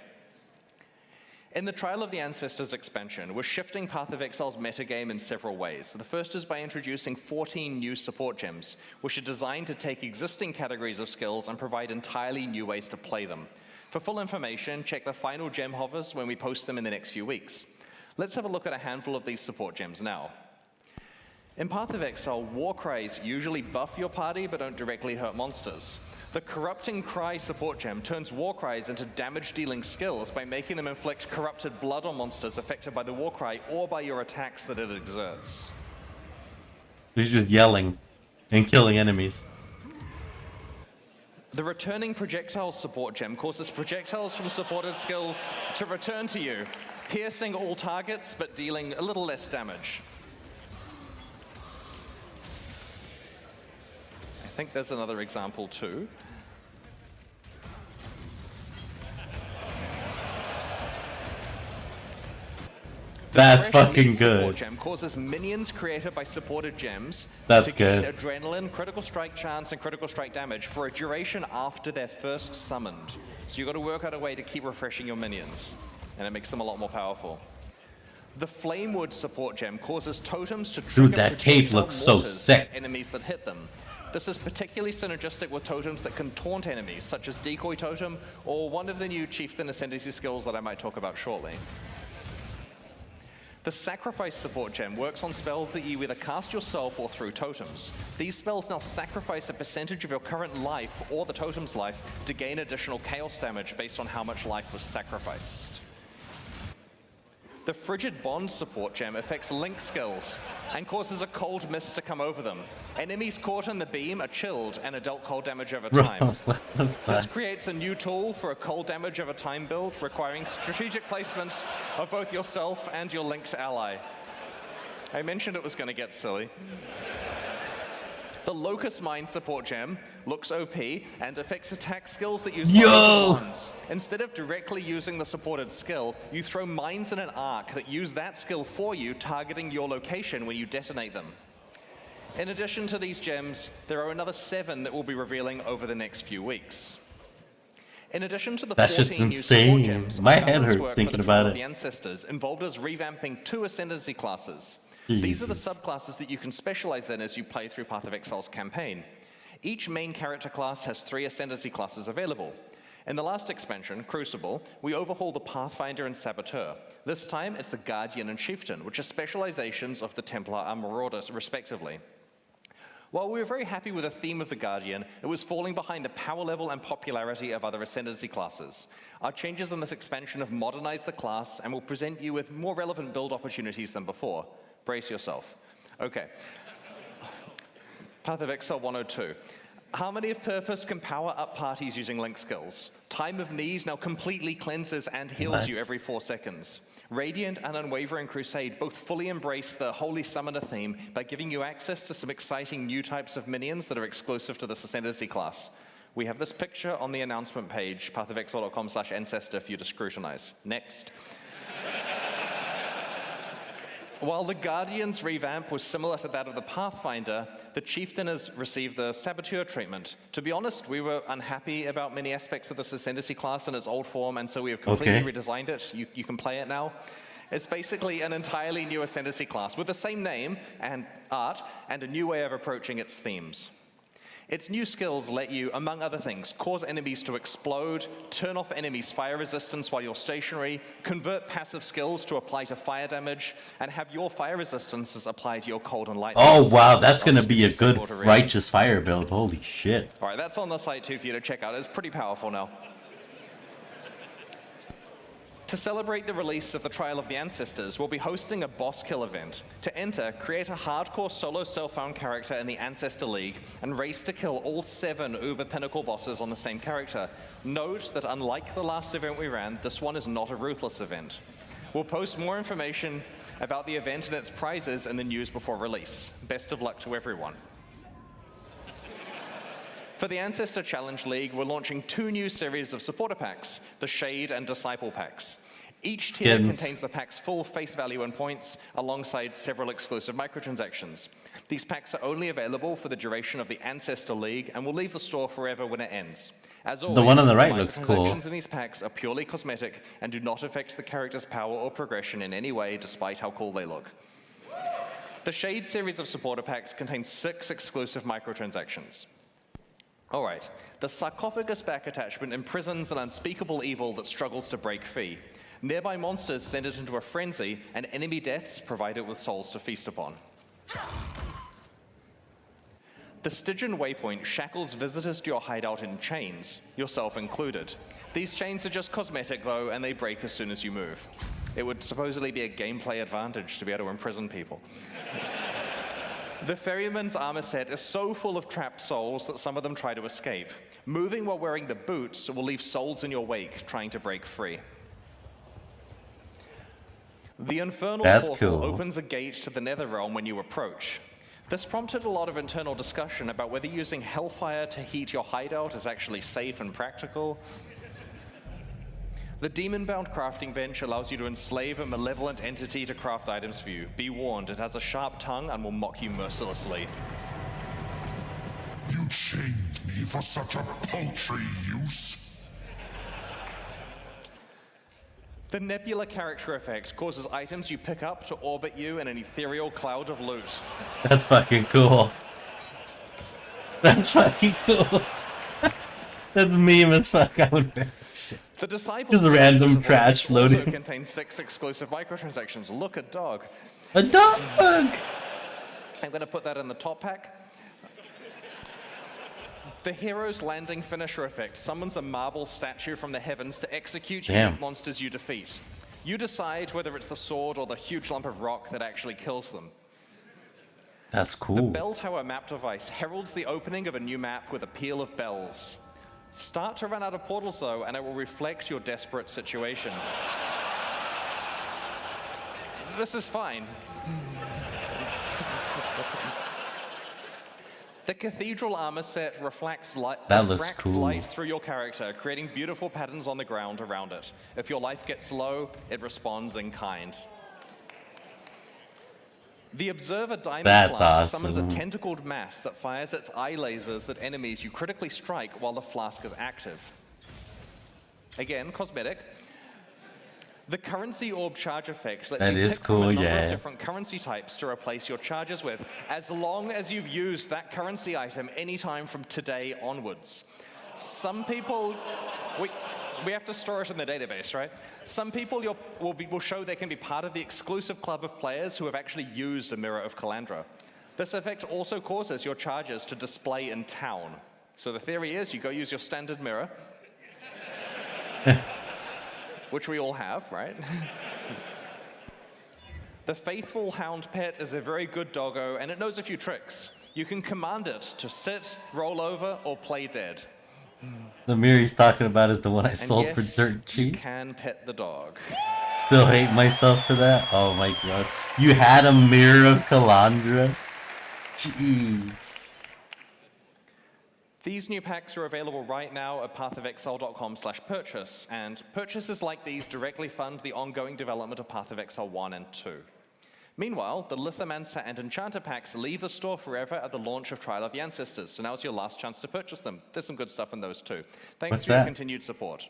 In the Trial of the Ancestors expansion, we're shifting Path of Exile's metagame in several ways. The first is by introducing 14 new support gems, which are designed to take existing categories of skills and provide entirely new ways to play them. For full information, check the final gem hovers when we post them in the next few weeks. Let's have a look at a handful of these support gems now. In Path of Exile, war cries usually buff your party but don't directly hurt monsters. The Corrupting Cry support gem turns war cries into damage-dealing skills by making them inflict corrupted blood on monsters affected by the war cry or by your attacks that it exerts. He's just yelling and killing enemies. The Returning Projectiles support gem causes projectiles from supported skills to return to you, piercing all targets but dealing a little less damage. I think there's another example too. That's fucking good. Support gem causes minions created by supported gems That's to gain good. adrenaline, critical strike chance, and critical strike damage for a duration after they're first summoned. So you've got to work out a way to keep refreshing your minions, and it makes them a lot more powerful. The Flamewood support gem causes totems to trigger Dude, that cape looks so mortars sick. at enemies that hit them. This is particularly synergistic with totems that can taunt enemies, such as Decoy Totem, or one of the new Chieftain Ascendancy skills that I might talk about shortly. The Sacrifice support gem works on spells that you either cast yourself or through totems. These spells now sacrifice a percentage of your current life, or the totem's life, to gain additional chaos damage based on how much life was sacrificed. The Frigid Bond support gem affects Link skills and causes a cold mist to come over them. Enemies caught in the beam are chilled and are dealt cold damage over time. This creates a new tool for a cold damage over time build, requiring strategic placement of both yourself and your Link's ally. I mentioned it was going to get silly. The Locust Mine support gem looks OP and affects attack skills that use mines. Instead of directly using the supported skill, you throw mines in an arc that use that skill for you, targeting your location when you detonate them. In addition to these gems, there are another 7 that we'll be revealing over the next few weeks. In addition to the That 14 shit's new support insane. gems, My our head balance hurts work for thinking the about Trial of it. The Ancestors involved us revamping 2 Ascendancy classes. Jesus. These are the subclasses that you can specialize in as you play through Path of Exile's campaign. Each main character class has 3 Ascendancy classes available. In the last expansion, Crucible, we overhaul the Pathfinder and Saboteur. This time, it's the Guardian and Chieftain, which are specializations of the Templar and Marauders, respectively. While we were very happy with the theme of the Guardian, it was falling behind the power level and popularity of other Ascendancy classes. Our changes in this expansion have modernized the class and will present you with more relevant build opportunities than before. Brace yourself. Okay. Path of Exile 102. Harmony of Purpose can power up parties using link skills. Time of Need now completely cleanses and heals you every 4 seconds. Radiant and Unwavering Crusade both fully embrace the Holy Summoner theme by giving you access to some exciting new types of minions that are exclusive to this Ascendancy class. We have this picture on the announcement page, pathofexile.com/ancestor for you to scrutinize. Next. While the Guardian's revamp was similar to that of the Pathfinder, the Chieftain has received the Saboteur treatment. To be honest, we were unhappy about many aspects of this Ascendancy class in its old form, and so we have completely redesigned it. You can play it now. It's basically an entirely new Ascendancy class with the same name and art and a new way of approaching its themes. Its new skills let you, among other things, cause enemies to explode, turn off enemies' fire resistance while you're stationary, convert passive skills to apply to fire damage, and have your fire resistances apply to your cold and light. Oh wow, that's gonna be a good righteous fire build. Holy shit. All right, that's on the site too for you to check out. It's pretty powerful now. To celebrate the release of the Trial of the Ancestors, we'll be hosting a boss kill event. To enter, create a hardcore solo self-found character in the Ancestor League and race to kill all 7 Uber Pinnacle bosses on the same character. Note that unlike the last event we ran, this one is not a ruthless event. We'll post more information about the event and its prizes in the news before release. Best of luck to everyone. For the Ancestor Challenge League, we're launching 2 new series of supporter packs, the Shade and Disciple packs. Each tier contains the pack's full face value and points, alongside several exclusive microtransactions. These packs are only available for the duration of the Ancestor League, and will leave the store forever when it ends. As always, the one on the right looks cool. Microtransactions in these packs are purely cosmetic and do not affect the character's power or progression in any way, despite how cool they look. The Shade series of supporter packs contains 6 exclusive microtransactions. All right, the sarcophagus back attachment imprisons an unspeakable evil that struggles to break free. Nearby monsters send it into a frenzy, and enemy deaths provide it with souls to feast upon. The Stygian Waypoint shackles visitors to your hideout in chains, yourself included. These chains are just cosmetic though, and they break as soon as you move. It would supposedly be a gameplay advantage to be able to imprison people. The Ferryman's armor set is so full of trapped souls that some of them try to escape. Moving while wearing the boots will leave souls in your wake trying to break free. The Infernal Portal opens a gate to the Netherrealm when you approach. This prompted a lot of internal discussion about whether using Hellfire to heat your hideout is actually safe and practical. The Demon-bound crafting bench allows you to enslave a malevolent entity to craft items for you. Be warned, it has a sharp tongue and will mock you mercilessly. You chained me for such a paltry use. The Nebula character effect causes items you pick up to orbit you in an ethereal cloud of loot. That's fucking cool. That's fucking cool. That's meme as fuck. I would The Disciple just random trash floating. Also contains 6 exclusive microtransactions. Look, a dog. A dog! I'm going to put that in the top pack. The Hero's Landing Finisher effect summons a marble statue from the heavens to execute unique monsters you defeat. You decide whether it's the sword or the huge lump of rock that actually kills them. That's cool. The Bell Tower map device heralds the opening of a new map with a peal of bells. Start to run out of portals though, and it will reflect your desperate situation. This is fine. The Cathedral armor set reflects light through your character, creating beautiful patterns on the ground around it. If your life gets low, it responds in kind. The Observer Diamond Flask summons a tentacled mass that fires its eye lasers at enemies you critically strike while the flask is active. Again, cosmetic. The Currency Orb charge effect lets you pick from a number of different currency types to replace your charges with, as long as you've used that currency item anytime from today onwards. Some people... We have to store it in the database, right? Some people will show they can be part of the exclusive club of players who have actually used a Mirror of Calandra. This effect also causes your charges to display in town. So the theory is you go use your standard mirror, which we all have, right? The Faithful Hound Pet is a very good doggo, and it knows a few tricks. You can command it to sit, roll over, or play dead. The mirror he's talking about is the one I And sold yes, for dirt cheap. You can pet the dog. Still hate myself for that? Oh my god. You had a mirror of Calandra? Jeez. These new packs are available right now at pathofexile.com/purchase, and purchases like these directly fund the ongoing development of Path of Exile 1 and 2. Meanwhile, the Lithomancer and Enchanter packs leave the store forever at the launch of Trial of the Ancestors, so now's your last chance to purchase them. There's some good stuff in those too. Thanks for your continued support.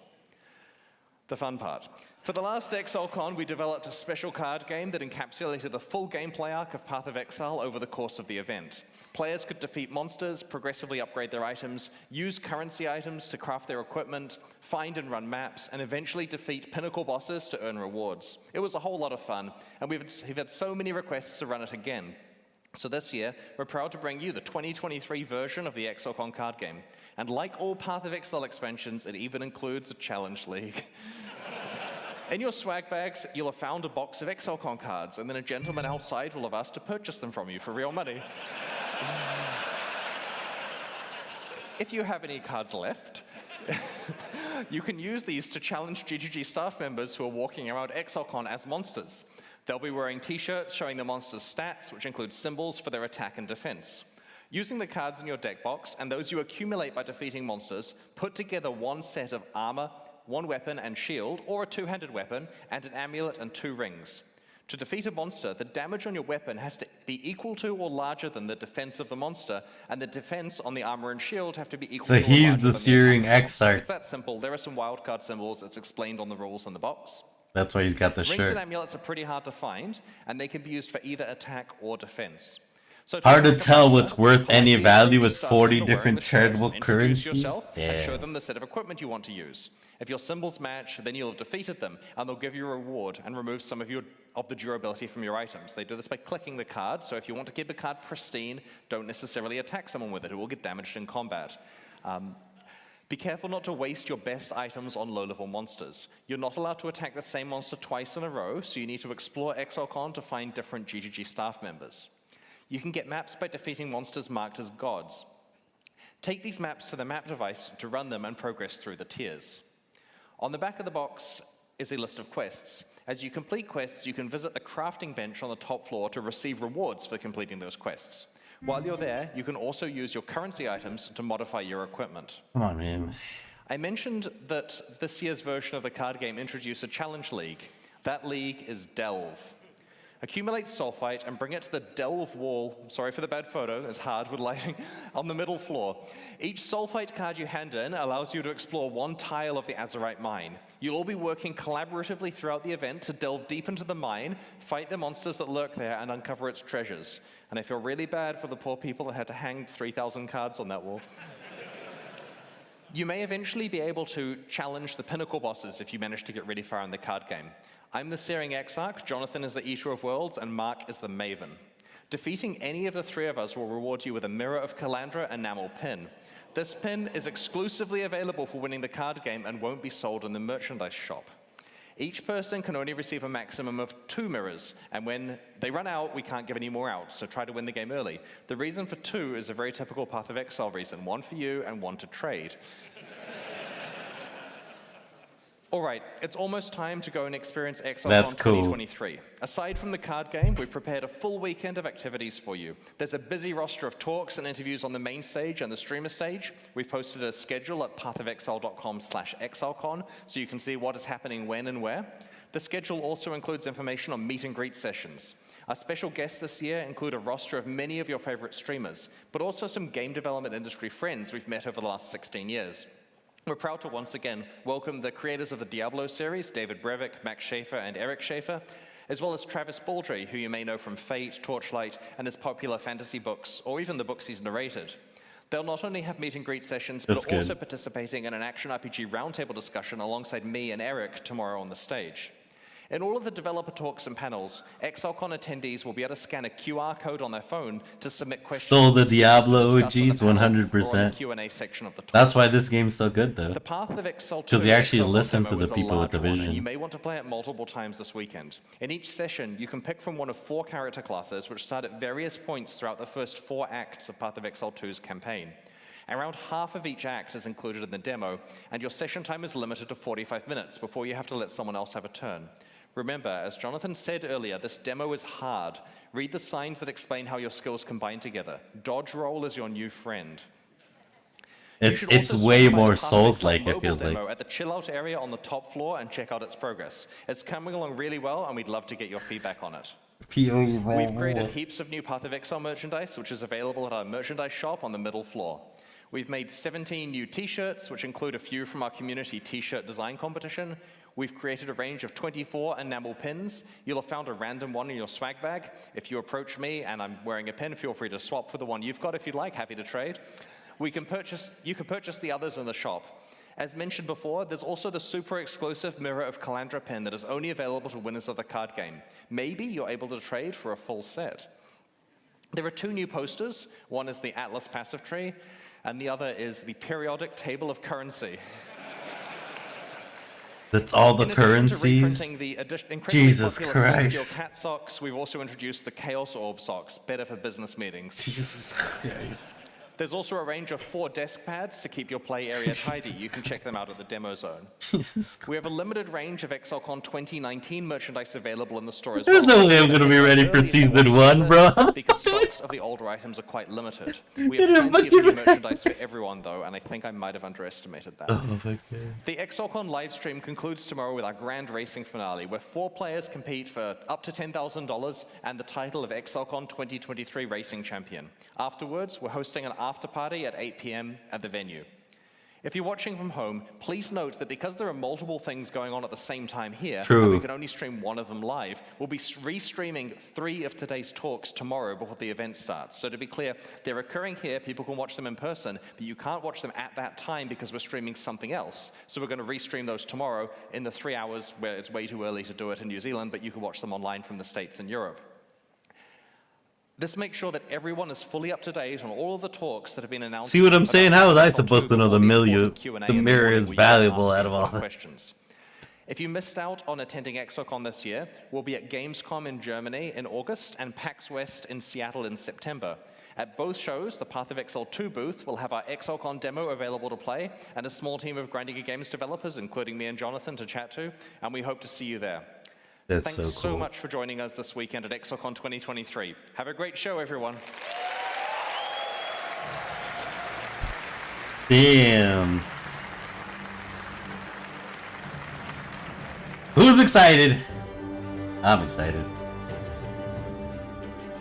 The fun part. For the last Exilecon, we developed a special card game that encapsulated the full gameplay arc of Path of Exile over the course of the event. Players could defeat monsters, progressively upgrade their items, use currency items to craft their equipment, find and run maps, and eventually defeat pinnacle bosses to earn rewards. It was a whole lot of fun, and we've had so many requests to run it again. So this year, we're proud to bring you the 2023 version of the Exilecon card game. And like all Path of Exile expansions, it even includes a challenge league. In your swag bags, you'll have found a box of Exilecon cards, and then a gentleman outside will have asked to purchase them from you for real money. If you have any cards left, you can use these to challenge GGG staff members who are walking around Exilecon as monsters. They'll be wearing t-shirts showing the monster's stats, which include symbols for their attack and defense. Using the cards in your deck box, and those you accumulate by defeating monsters, put together one set of armor, one weapon and shield, or a two-handed weapon, and an amulet and 2 rings. To defeat a monster, the damage on your weapon has to be equal to or larger than the defense of the monster, and the defense on the armor and shield have to be equal to or larger than the attack. So he's the Searing Exarch. It's that simple. There are some wildcard symbols. It's explained on the rules in the box. That's why he's got the Rings shirt. and amulets are pretty hard to find, and they can be used for either attack or defense. So hard to tell what's worth any value with 40 different charitable currencies. And show them the set of equipment you want to use. If your symbols match, then you'll have defeated them, and they'll give you a reward and remove some of the durability from your items. They do this by clicking the card, so if you want to keep the card pristine, don't necessarily attack someone with it. It will get damaged in combat. Be careful not to waste your best items on low-level monsters. You're not allowed to attack the same monster twice in a row, so you need to explore Exilecon to find different GGG staff members. You can get maps by defeating monsters marked as gods. Take these maps to the map device to run them and progress through the tiers. On the back of the box is a list of quests. As you complete quests, you can visit the crafting bench on the top floor to receive rewards for completing those quests. While you're there, you can also use your currency items to modify your equipment. Come on, man. I mentioned that this year's version of the card game introduced a challenge league. That league is Delve. Accumulate sulfite and bring it to the Delve wall, sorry for the bad photo, it's hard with lighting, on the middle floor. Each sulfite card you hand in allows you to explore one tile of the Azurite mine. You'll all be working collaboratively throughout the event to delve deep into the mine, fight the monsters that lurk there, and uncover its treasures. And I feel really bad for the poor people that had to hang 3,000 cards on that wall. You may eventually be able to challenge the pinnacle bosses if you manage to get really far in the card game. I'm the Searing Exarch, Jonathan is the Eater of Worlds, and Mark is the Maven. Defeating any of the 3 of us will reward you with a Mirror of Calandra enamel pin. This pin is exclusively available for winning the card game and won't be sold in the merchandise shop. Each person can only receive a maximum of 2 mirrors, and when they run out, we can't give any more out, so try to win the game early. The reason for 2 is a very typical Path of Exile reason, 1 for you and 1 to trade. All right, it's almost time to go and experience Exilecon 2023. Aside from the card game, we've prepared a full weekend of activities for you. There's a busy roster of talks and interviews on the main stage and the streamer stage. We've posted a schedule at pathofexile.com/Exilecon, so you can see what is happening when and where. The schedule also includes information on meet and greet sessions. Our special guests this year include a roster of many of your favorite streamers, but also some game development industry friends we've met over the last 16 years. We're proud to once again welcome the creators of the Diablo series, David Brevik, Max Schaefer, and Eric Schaefer, as well as Travis Baldry, who you may know from Fate, Torchlight, and his popular fantasy books, or even the books he's narrated. They'll not only have meet and greet sessions, but are also participating in an action RPG roundtable discussion alongside me and Eric tomorrow on the stage. In all of the developer talks and panels, Exilecon attendees will be able to scan a QR code on their phone to submit questions. Stole the Diablo to discuss OGs on the panel or on the 100%. Q&A section of the talk. That's why this game's so good, though. The path of Exile 2 Because they actually Exilecon listen demo to the is a people with large the one, and vision. you may want to play it multiple times this weekend. In each session, you can pick from one of 4 character classes, which start at various points throughout the first 4 acts of Path of Exile 2's campaign. Around half of each act is included in the demo, and your session time is limited to 45 minutes before you have to let someone else have a turn. Remember, as Jonathan said earlier, this demo is hard. Read the signs that explain how your skills combine together. Dodge roll is your new friend. It's way more Souls-like, it feels like. At the chill out area on the top floor and check out its progress. It's coming along really well, and we'd love to get your feedback on it. We've created heaps of new Path of Exile merchandise, which is available at our merchandise shop on the middle floor. We've made 17 new t-shirts, which include a few from our community t-shirt design competition. We've created a range of 24 enamel pins. You'll have found a random one in your swag bag. If you approach me and I'm wearing a pin, feel free to swap for the one you've got if you'd like. Happy to trade. You can purchase the others in the shop. As mentioned before, there's also the super exclusive Mirror of Calandra pin that is only available to winners of the card game. Maybe you're able to trade for a full set. There are 2 new posters. One is the Atlas passive tree, and the other is the periodic table of currency. That's all the currencies? Jesus Christ. Celestial cat socks, we've also introduced the Chaos Orb socks, better for business meetings. Jesus Christ. There's also a range of 4 desk pads to keep your play area tidy. You can check them out at the demo zone. We have a limited range of Exilecon 2019 merchandise available in the store as well. There's no way I'm gonna be ready for season 1, bro. Because stocks of the older items are quite limited. We have plenty of new merchandise for everyone, though, and I think I might have underestimated that. Oh my God. The Exilecon live stream concludes tomorrow with our grand racing finale, where 4 players compete for up to $10,000 and the title of Exilecon 2023 Racing Champion. Afterwards, we're hosting an after party at 8 p.m. at the venue. If you're watching from home, please note that because there are multiple things going on at the same time here, and we can only stream one of them live, we'll be re-streaming 3 of today's talks tomorrow before the event starts. So to be clear, they're occurring here, people can watch them in person, but you can't watch them at that time because we're streaming something else. So we're going to re-stream those tomorrow in the 3 hours where it's way too early to do it in New Zealand, but you can watch them online from the States and Europe. This makes sure that everyone is fully up to date on all of the talks that have been announced. See what I'm saying? How was I supposed to know the mirror is valuable out of all questions? If you missed out on attending Exocon this year, we'll be at Gamescom in Germany in August and PAX West in Seattle in September. At both shows, the Path of Exile 2 booth will have our Exocon demo available to play and a small team of Grinding Games developers, including me and Jonathan, to chat to, and we hope to see you there. That's Thanks so cool. much for joining us this weekend at Exilecon 2023. Have a great show, everyone. Damn. Who's excited? I'm excited.